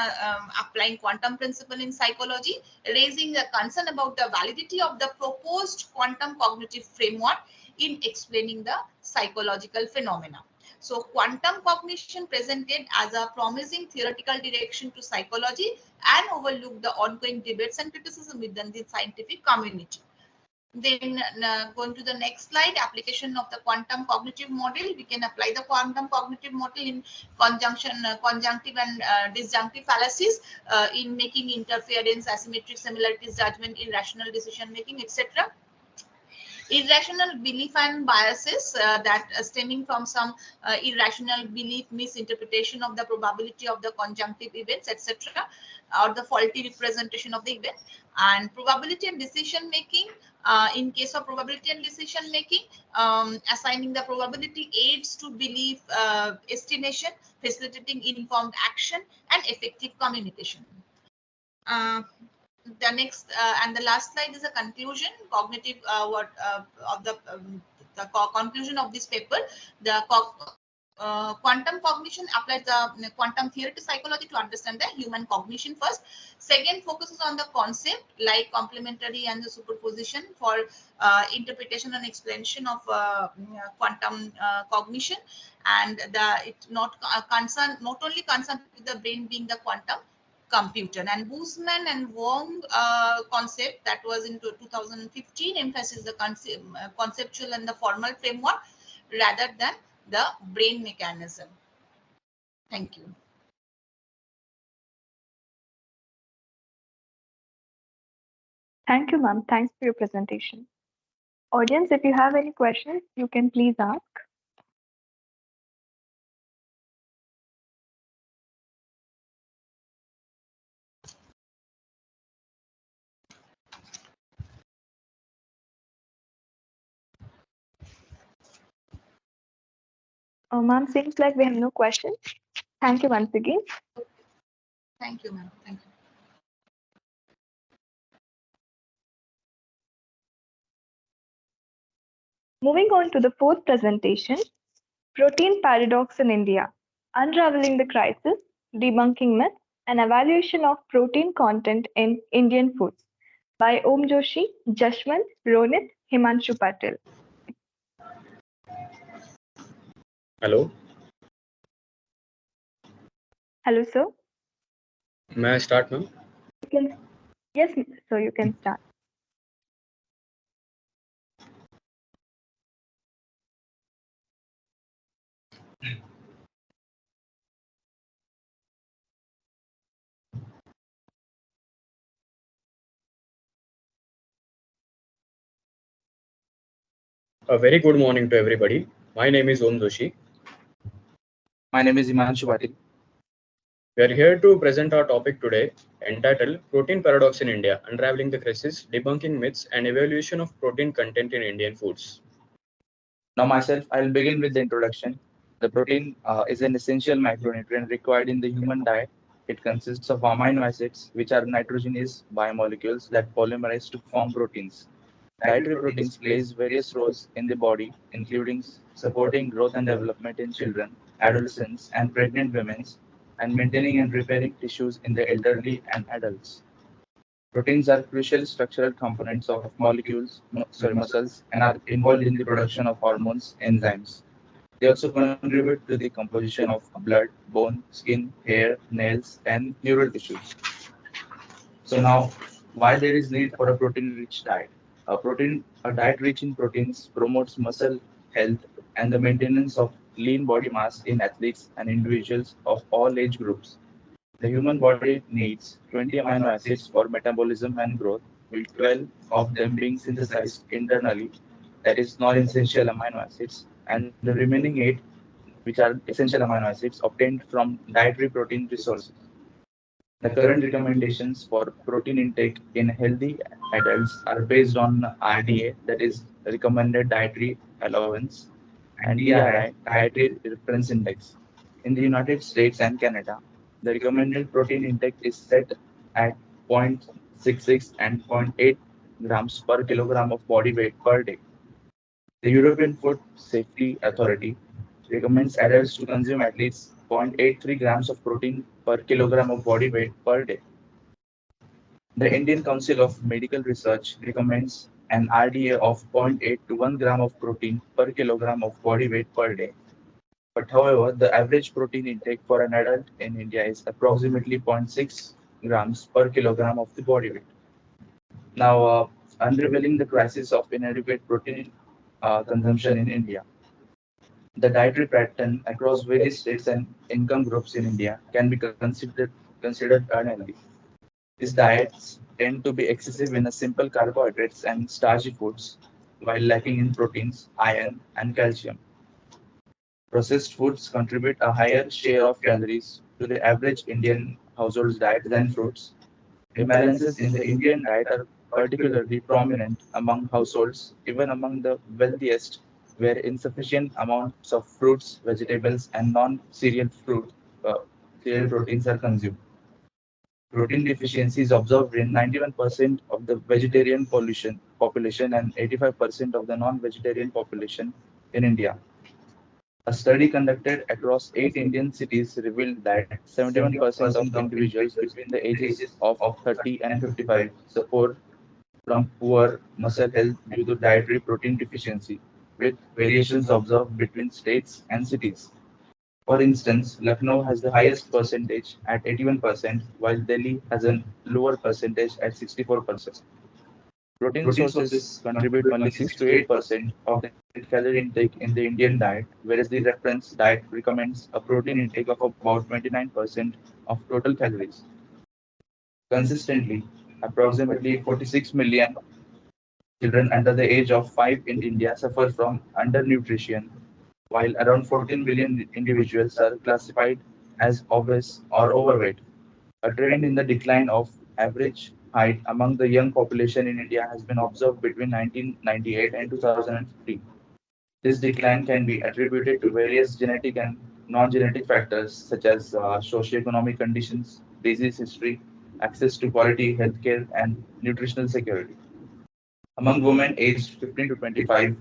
applying quantum principle in psychology, raising a concern about the validity of the proposed quantum cognitive framework in explaining the psychological phenomena. So quantum cognition presented as a promising theoretical direction to psychology and overlooked the ongoing debates and criticism within the scientific community. Then going to the next slide, application of the quantum cognitive model. We can apply the quantum cognitive model in conjunctive and disjunctive fallacies, in making interference, asymmetric similarities, judgment, irrational decision making, etc. Irrational belief and biases, that stemming from some irrational belief, misinterpretation of the probability of the conjunctive events, etc., or the faulty representation of the event. And probability and decision making, in case of probability and decision making, assigning the probability aids to belief estimation, facilitating informed action and effective communication. The next and the last slide is a conclusion, cognitive conclusion of this paper. The quantum cognition applies the quantum theory to psychology to understand the human cognition first. Second, focuses on the concept like complementary and the superposition for interpretation and explanation of quantum cognition. And it not only concerned with the brain being the quantum computer. And Boozman and Wong concept, that was in 2015, emphasizes the conceptual and the formal framework rather than the brain mechanism. Thank you. Thank you, ma'am. Thanks for your presentation. Audience, if you have any questions, you can please ask. Ma'am, seems like we have no questions. Thank you once again. Thank you, ma'am. Thank you. Moving on to the fourth presentation, Protein Paradox in India, Unraveling the Crisis, Debunking Myths, and Evaluation of Protein Content in Indian Foods by Om Joshi, Jashwant, Ronit, Himanshu Patel. Hello. Hello, sir. May I start now? Yes, sir, you can start. A very good morning to everybody. My name is Om Joshi. My name is Himanshu Patil. We are here to present our topic today entitled Protein Paradox in India, Unraveling the Crisis, Debunking Myths and Evaluation of Protein Content in Indian Foods. Now, myself, I'll begin with the introduction. The protein is an essential micronutrient required in the human diet. It consists of amino acids, which are nitrogenous biomolecules that polymerize to form proteins. Dietary proteins plays various roles in the body, including supporting growth and development in children, adolescents, and pregnant women, and maintaining and repairing tissues in the elderly and adults. Proteins are crucial structural components of muscles, and are involved in the production of hormones, enzymes. They also contribute to the composition of blood, bone, skin, hair, nails, and neural tissues. So now, why there is need for a protein-rich diet? A diet rich in proteins promotes muscle health and the maintenance of lean body mass in athletes and individuals of all age groups. The human body needs 20 amino acids for metabolism and growth, with 12 of them being synthesized internally, that is non-essential amino acids, and the remaining 8, which are essential amino acids, obtained from dietary protein resources. The current recommendations for protein intake in healthy adults are based on RDA, that is recommended dietary allowance, and DRI, dietary reference index. In the United States and Canada, the recommended protein intake is set at 0.66 and zero point 0.8 grams per kilogram of body weight per day. The European Food Safety Authority recommends adults to consume at least 0.83 grams of protein per kilogram of body weight per day. The Indian Council of Medical Research recommends an RDA of zero point 0.8 to 1 gram of protein per kilogram of body weight per day. But however, the average protein intake for an adult in India is approximately zero point 0.6 grams per kilogram of the body weight. Now, unraveling the crisis of inadequate protein consumption in India. The dietary pattern across various states and income groups in India can be considered unhealthy. These diets tend to be excessive in the simple carbohydrates and starchy foods, while lacking in proteins, iron, and calcium. Processed foods contribute a higher share of calories to the average Indian household's diet than fruits. Imbalances in the Indian diet are particularly prominent among households, even among the wealthiest, where insufficient amounts of fruits, vegetables, and uh, cereal proteins are consumed. Protein deficiency is observed in 91% of the vegetarian population and 85% of the non-vegetarian population in India. A study conducted across 8 Indian cities revealed that 71% of individuals between the ages of 30 and 55 suffer from poor muscle health due to dietary protein deficiency, with variations observed between states and cities. For instance, Lucknow has the highest percentage at 81%, while Delhi has a lower percentage at 64%. Protein sources contribute only 6 to 8% of the calorie intake in the Indian diet, whereas the reference diet recommends a protein intake of about 29% of total calories. Consistently, approximately 46 million children under the age of 5 in India suffer from undernutrition, while around 14 million individuals are classified as obese or overweight. A trend in the decline of average height among the young population in India has been observed between 1998 and 2015. This decline can be attributed to various genetic and non-genetic factors such as socioeconomic conditions, disease history, access to quality healthcare, and nutritional security. Among women aged 15 to 25,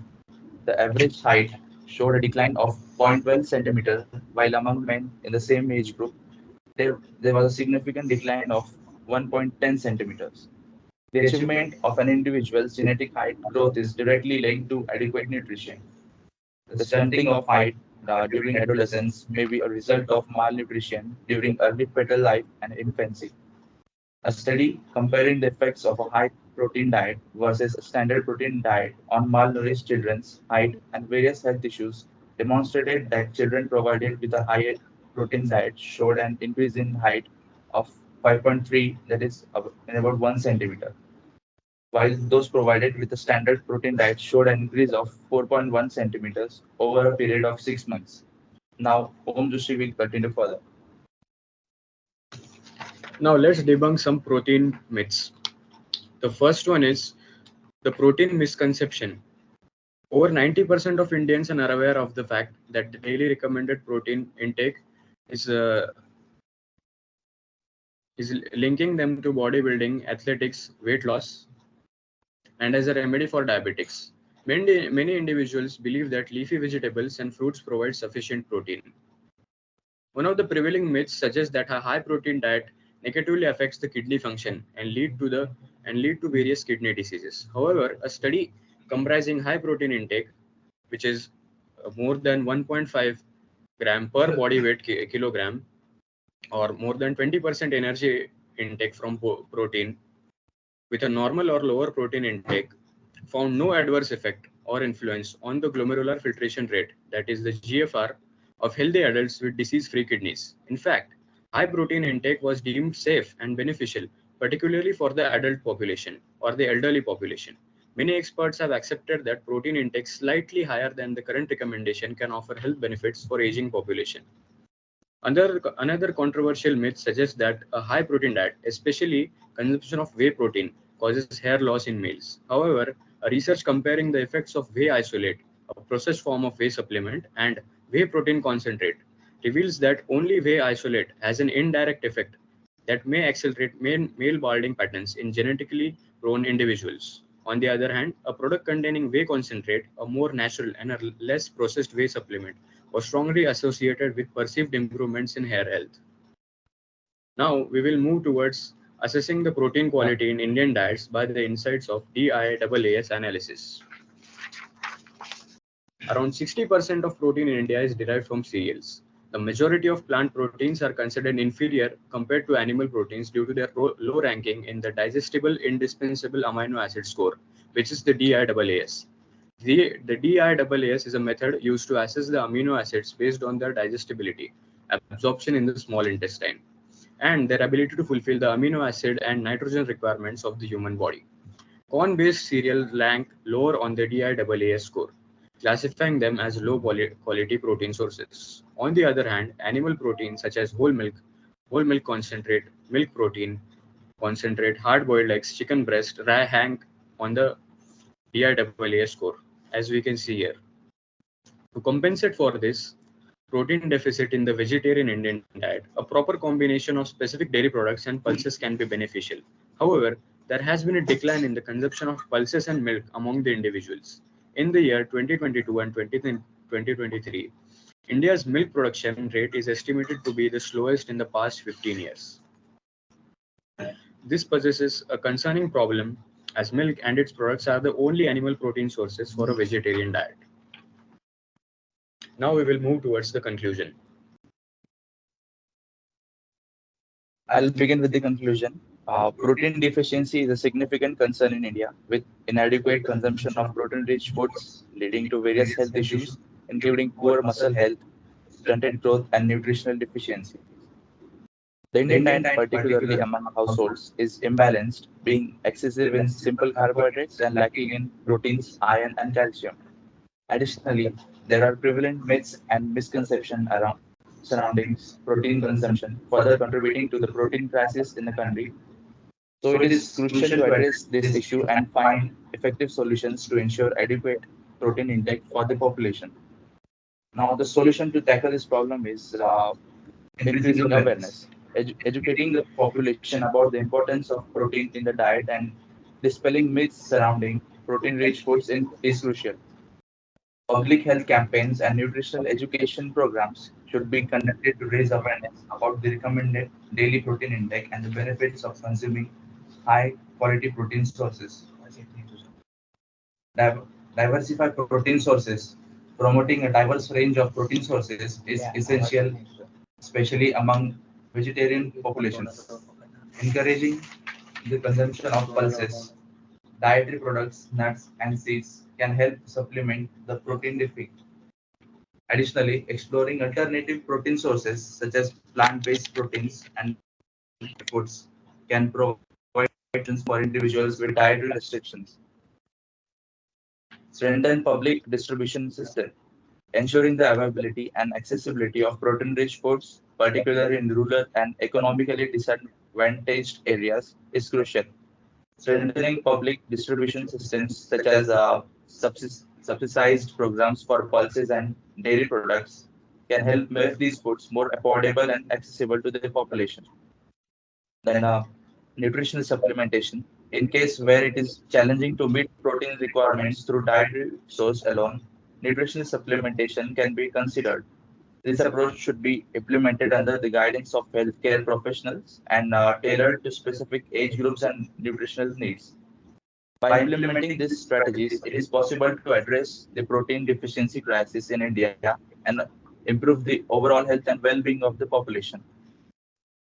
the average height showed a decline of 0.12 centimeter, while among men in the same age group, there was a significant decline of 1.10 centimeters. The achievement of an individual's genetic height growth is directly linked to adequate nutrition. The stunting of height during adolescence may be a result of malnutrition during early fetal life and infancy. A study comparing the effects of a high protein diet versus a standard protein diet on malnourished children's height and various health issues demonstrated that children provided with a higher protein diet showed an increase in height of 5.3, that is in about 1 centimeter, while those provided with a standard protein diet showed an increase of 4.1 centimeters over a period of 6 months. Now, Om Joshi will continue further. Now let's debunk some protein myths. The first one is the protein misconception. Over 90% of Indians are aware of the fact that the daily recommended protein intake is uh, is linking them to bodybuilding, athletics, weight loss, and as a remedy for diabetics. Many individuals believe that leafy vegetables and fruits provide sufficient protein. One of the prevailing myths suggests that a high protein diet negatively affects the kidney function and lead to various kidney diseases. However, a study comprising high protein intake, which is more than 1.5 gram per body weight kilogram, or more than 20% energy intake from protein with a normal or lower protein intake, found no adverse effect or influence on the glomerular filtration rate, that is the GFR, of healthy adults with disease-free kidneys. In fact, high protein intake was deemed safe and beneficial, particularly for the adult population or the elderly population. Many experts have accepted that protein intake slightly higher than the current recommendation can offer health benefits for aging population. Another controversial myth suggests that a high protein diet, especially consumption of whey protein, causes hair loss in males. However, a research comparing the effects of whey isolate, a processed form of whey supplement, and whey protein concentrate reveals that only whey isolate has an indirect effect that may accelerate male balding patterns in genetically prone individuals. On the other hand, a product containing whey concentrate, a more natural and a less processed whey supplement, was strongly associated with perceived improvements in hair health. Now, we will move towards assessing the protein quality in Indian diets by the insights of DIAAS analysis. Around 60% of protein in India is derived from cereals. The majority of plant proteins are considered inferior compared to animal proteins due to their low ranking in the digestible indispensable amino acid score, which is the DIAAS. The DIAAS is a method used to assess the amino acids based on their digestibility, absorption in the small intestine, and their ability to fulfill the amino acid and nitrogen requirements of the human body. Corn-based cereals rank lower on the DIAAS score, classifying them as low quality protein sources. On the other hand, animal proteins such as whole milk concentrate, milk protein concentrate, hard-boiled eggs, chicken breast rank on the DIAAS score, as we can see here. To compensate for this protein deficit in the vegetarian Indian diet, a proper combination of specific dairy products and pulses can be beneficial. However, there has been a decline in the consumption of pulses and milk among the individuals. In the year 2022 and 2023, India's milk production rate is estimated to be the slowest in the past 15 years. This possesses a concerning problem as milk and its products are the only animal protein sources for a vegetarian diet. Now we will move towards the conclusion. I'll begin with the conclusion. Protein deficiency is a significant concern in India, with inadequate consumption of protein-rich foods leading to various health issues, including poor muscle health, stunted growth, and nutritional deficiencies. The Indian diet, particularly among households, is imbalanced, being excessive in simple carbohydrates and lacking in proteins, iron, and calcium. Additionally, there are prevalent myths and misconceptions around surroundings protein consumption, further contributing to the protein crisis in the country. So it is crucial to address this issue and find effective solutions to ensure adequate protein intake for the population. Now, the solution to tackle this problem is increasing awareness, educating the population about the importance of protein in the diet, and dispelling myths surrounding protein-rich foods is crucial. Public health campaigns and nutritional education programs should be conducted to raise awareness about the recommended daily protein intake and the benefits of consuming high quality protein sources. Diversify protein sources. Promoting a diverse range of protein sources is essential, especially among vegetarian populations. Encouraging the consumption of pulses, dietary products, nuts, and seeds can help supplement the protein deficit. Additionally, exploring alternative protein sources such as plant-based proteins and foods can provide options for individuals with dietary restrictions. Strengthen public distribution system. Ensuring the availability and accessibility of protein-rich foods, particularly in rural and economically disadvantaged areas, is crucial. Strengthening public distribution systems such as subsidized programs for pulses and dairy products can help make these foods more affordable and accessible to the population. Then nutritional supplementation. In case where it is challenging to meet protein requirements through dietary source alone, nutritional supplementation can be considered. This approach should be implemented under the guidance of healthcare professionals and tailored to specific age groups and nutritional needs. By implementing these strategies, it is possible to address the protein deficiency crisis in India and improve the overall health and well-being of the population.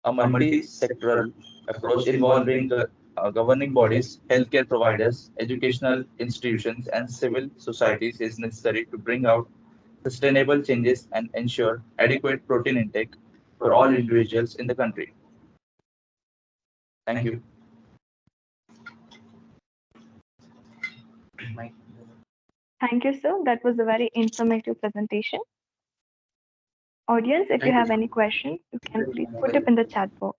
A multi-sectoral approach involving governing bodies, healthcare providers, educational institutions, and civil societies is necessary to bring out sustainable changes and ensure adequate protein intake for all individuals in the country. Thank you. Thank you, sir. That was a very informative presentation. Audience, if you Thank you, have ma'am. any questions, you can please put it in the chat box.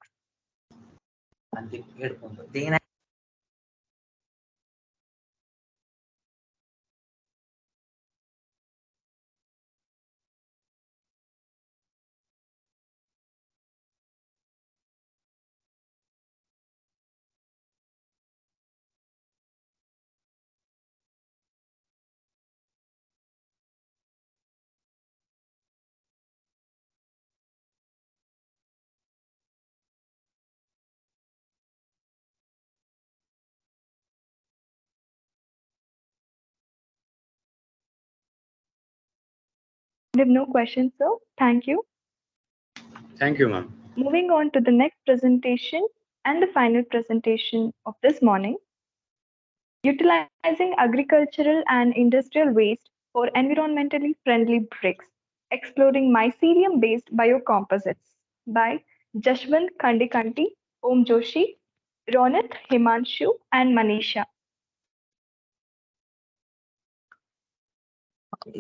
We have no questions, sir. Thank you. Thank you, ma'am. Moving on to the next presentation and the final presentation of this morning, utilizing agricultural and industrial waste for environmentally friendly bricks, exploring mycelium-based biocomposites by Jashwant Khandikanti, Om Joshi, Ronit, Himanshu, and Manisha.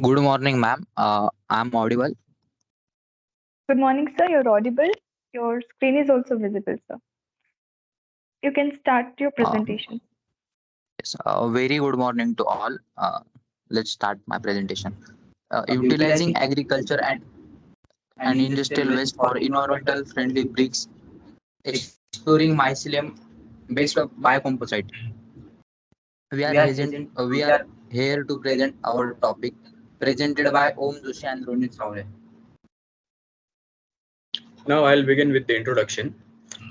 Good morning, ma'am. I'm audible. Good morning, sir. You're audible. Your screen is also visible, sir. You can start your Uh, presentation. yes, very good morning to all. Let's start my presentation. Utilizing agriculture and industrial waste for environmental friendly bricks, exploring mycelium based on biocomposite. We are here to present our topic presented by Om Joshi and Ronit Saure. Now I'll begin with the introduction.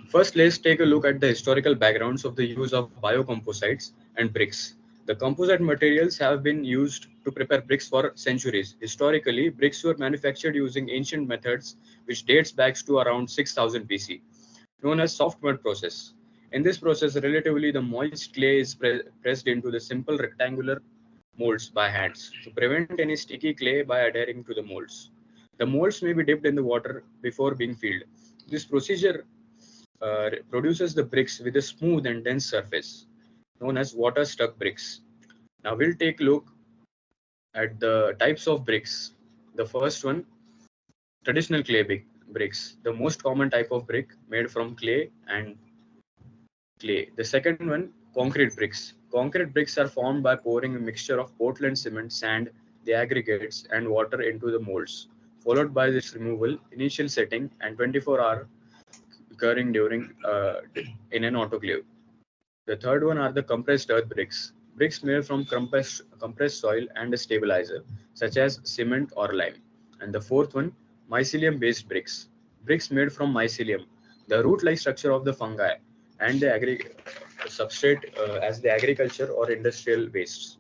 First, let's take a look at the historical backgrounds of the use of biocomposites and bricks. The composite materials have been used to prepare bricks for centuries. Historically, bricks were manufactured using ancient methods which dates back to around 6000 BC, known as soft mud process. In this process, relatively the moist clay is pressed into the simple rectangular molds by hands to prevent any sticky clay by adhering to the molds. The molds may be dipped in the water before being filled. This procedure produces the bricks with a smooth and dense surface, known as water stuck bricks. Now we'll take a look at the types of bricks. The first one, traditional bricks, the most common type of brick made from clay. The second one, concrete bricks. Concrete bricks are formed by pouring a mixture of Portland cement, sand, the aggregates, and water into the molds, followed by this removal, initial setting, and 24-hour occurring during in an autoclave. The third one are the compressed earth bricks. Bricks made from compressed soil and a stabilizer, such as cement or lime. And the fourth one, mycelium-based bricks. Bricks made from mycelium, the root-like structure of the fungi, and the substrate as the agriculture or industrial wastes.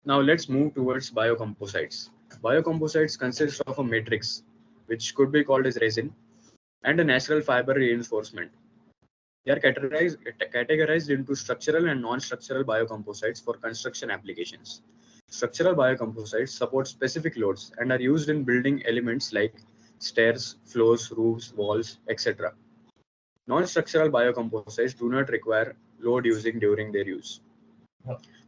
Now let's move towards biocomposites. Biocomposites consist of a matrix, which could be called as resin, and a natural fiber reinforcement. They are categorized into structural and non-structural biocomposites for construction applications. Structural biocomposites support specific loads and are used in building elements like stairs, floors, roofs, walls, etc. Non-structural biocomposites do not require load using during their use.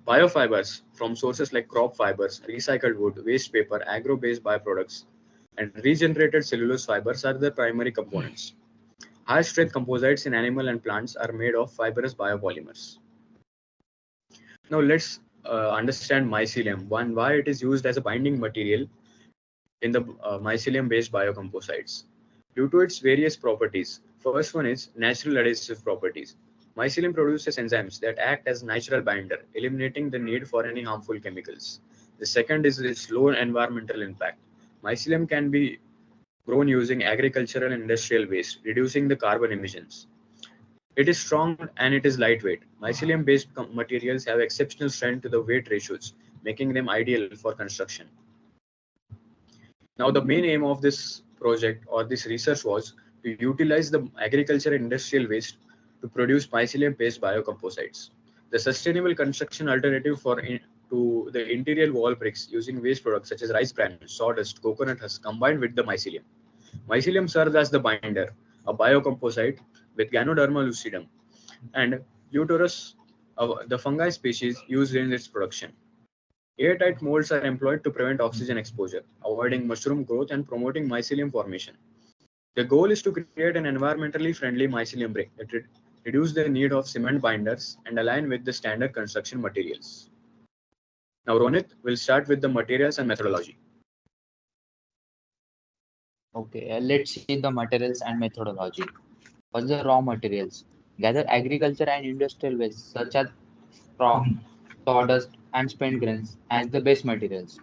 Biofibers from sources like crop fibers, recycled wood, waste paper, agro-based byproducts, and regenerated cellulose fibers are the primary components. High-strength composites in animal and plants are made of fibrous biopolymers. Now let's understand mycelium. One, why it is used as a binding material in the mycelium-based biocomposites. Due to its various properties, first one is natural adhesive properties. Mycelium produces enzymes that act as natural binder, eliminating the need for any harmful chemicals. The second is its low environmental impact. Mycelium can be grown using agricultural and industrial waste, reducing the carbon emissions. It is strong and it is lightweight. Mycelium based materials have exceptional strength to the weight ratios, making them ideal for construction. Now, the main aim of this project or this research was to utilize the agriculture and industrial waste to produce mycelium based biocomposites. The sustainable construction alternative to the interior wall bricks using waste products such as rice bran, sawdust, coconut husk combined with the mycelium. Mycelium serves as the binder, a biocomposite with Ganoderma lucidum and Eutorus, the fungi species used in its production. Airtight molds are employed to prevent oxygen exposure, avoiding mushroom growth and promoting mycelium formation. The goal is to create an environmentally friendly mycelium brick that reduce the need of cement binders and align with the standard construction materials. Now, Ronit will start with the materials and methodology. Okay, let's see the materials and methodology. First, the raw materials. Gather agriculture and industrial waste such as straw, sawdust, and spent grains as the base materials.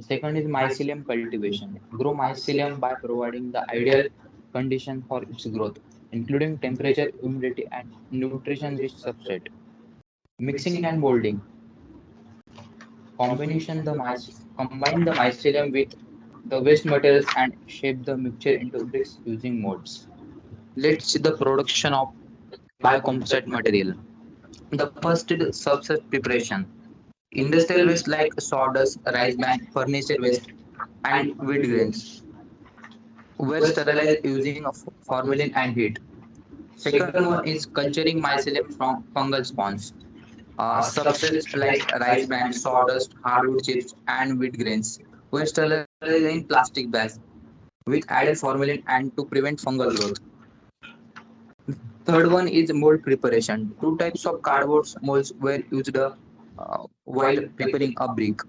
Second is mycelium cultivation. Grow mycelium by providing the ideal condition for its growth, including temperature, humidity, and nutrition-rich substrate. Mixing and molding. Combine the mycelium with the waste materials and shape the mixture into bricks using molds. Let's see the production of biocomposite material. The first is substrate preparation. Industrial waste like sawdust, rice bran, furniture waste, and wheat grains were sterilized using a formalin and heat. Second one is culturing mycelium from fungal spawns. Substrates like rice bran, sawdust, hardwood chips, and wheat grains were sterilized in plastic bags with added formalin and to prevent fungal growth. Third one is mold preparation. Two types of cardboard molds were used while preparing a brick.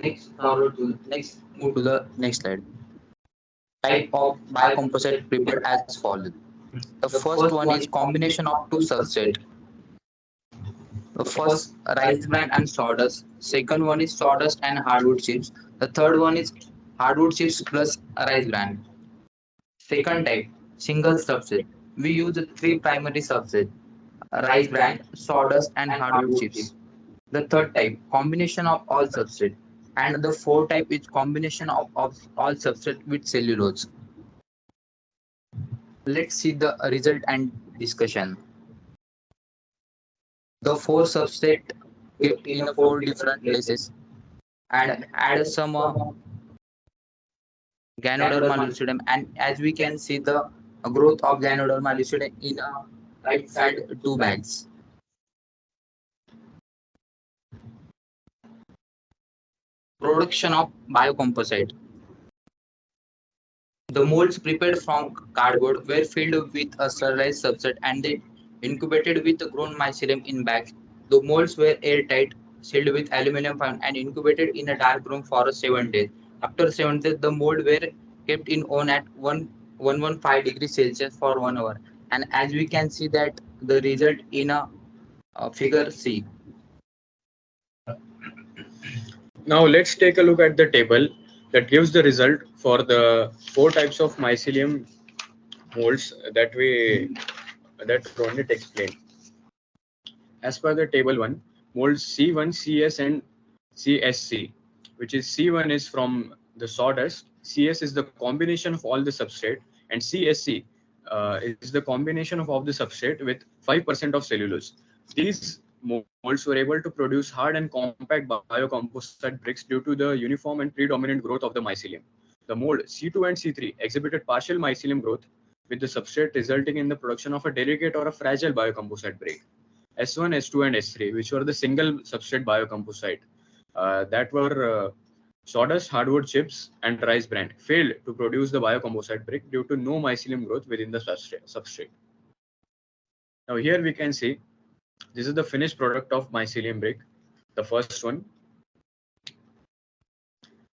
Next, move to the next slide. Type of biocomposite prepared as follows. The first one is combination of two substrates. The first rice bran and sawdust. Second one is sawdust and hardwood chips. The third one is hardwood chips plus rice bran. Second type, single substrate. We use three primary substrates: rice bran, sawdust, and hardwood chips. The third type, combination of all substrate. And the fourth type is combination of all substrate with cellulose. Let's see the result and discussion. The four substrate kept in four different places and add some Ganoderma lucidum, and as we can see the growth of Ganoderma lucidum in right side two bags. Production of biocomposite. The molds prepared from cardboard were filled with a sterilized substrate and then incubated with grown mycelium in bags. The molds were airtight, sealed with aluminum foil, and incubated in a dark room for 7 days. After 7 days, the mold were kept in on at 115 degrees Celsius for 1 hour. And as we can see that the result in a figure C. Now, let's take a look at the table that gives the result for the four types of mycelium molds that Ronit explained. As per the table 1, molds C1, CS, and CSC, which is C1 is from the sawdust, CS is the combination of all the substrate, and CSC is the combination of all the substrate with 5% of cellulose. These molds were able to produce hard and compact biocomposite bricks due to the uniform and predominant growth of the mycelium. The mold C2 and C3 exhibited partial mycelium growth with the substrate resulting in the production of a delicate or a fragile biocomposite brick. S1, S2, and S3, which were the single substrate biocomposite that were sawdust, hardwood chips, and rice bran, failed to produce the biocomposite brick due to no mycelium growth within the substrate. Now here we can see This is the finished product of mycelium brick, the first one.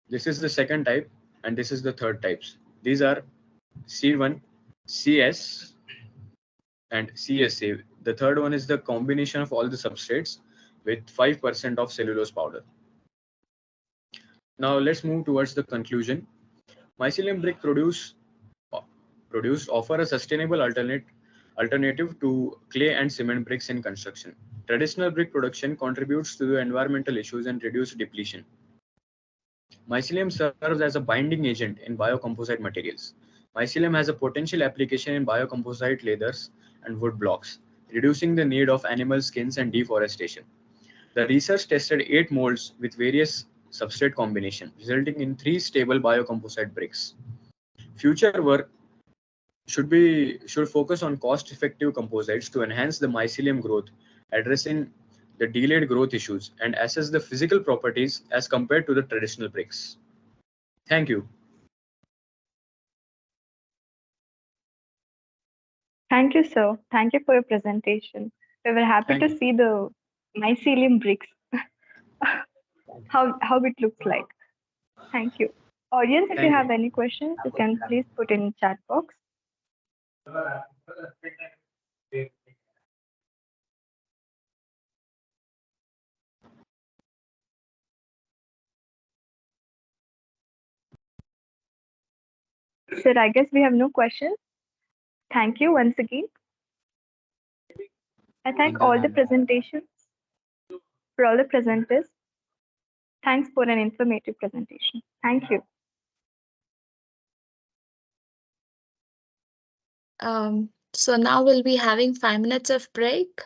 This is the second type, and this is the third types. These are C1, CS, and CSA. The third one is the combination of all the substrates with 5% of cellulose powder. Now let's move towards the conclusion. Mycelium brick produced offer a sustainable alternative to clay and cement bricks in construction. Traditional brick production contributes to the environmental issues and reduced depletion. Mycelium serves as a binding agent in biocomposite materials. Mycelium has a potential application in biocomposite leathers and wood blocks, reducing the need of animal skins and deforestation. The research tested 8 molds with various substrate combinations, resulting in 3 stable biocomposite bricks. Future work should focus on cost-effective composites to enhance the mycelium growth, addressing the delayed growth issues, and assess the physical properties as compared to the traditional bricks. Thank you. Thank you, sir. Thank you for your presentation. We were happy Thank to you. see the mycelium bricks, how it looks like. Thank you. Audience, if you Thank you. have any questions, you can please put in chat box. Sir, I guess we have no questions. Thank you once again. I thank all the presentations for all the presenters. Thanks for an informative presentation. Thank you. So now we'll be having 5 minutes of break.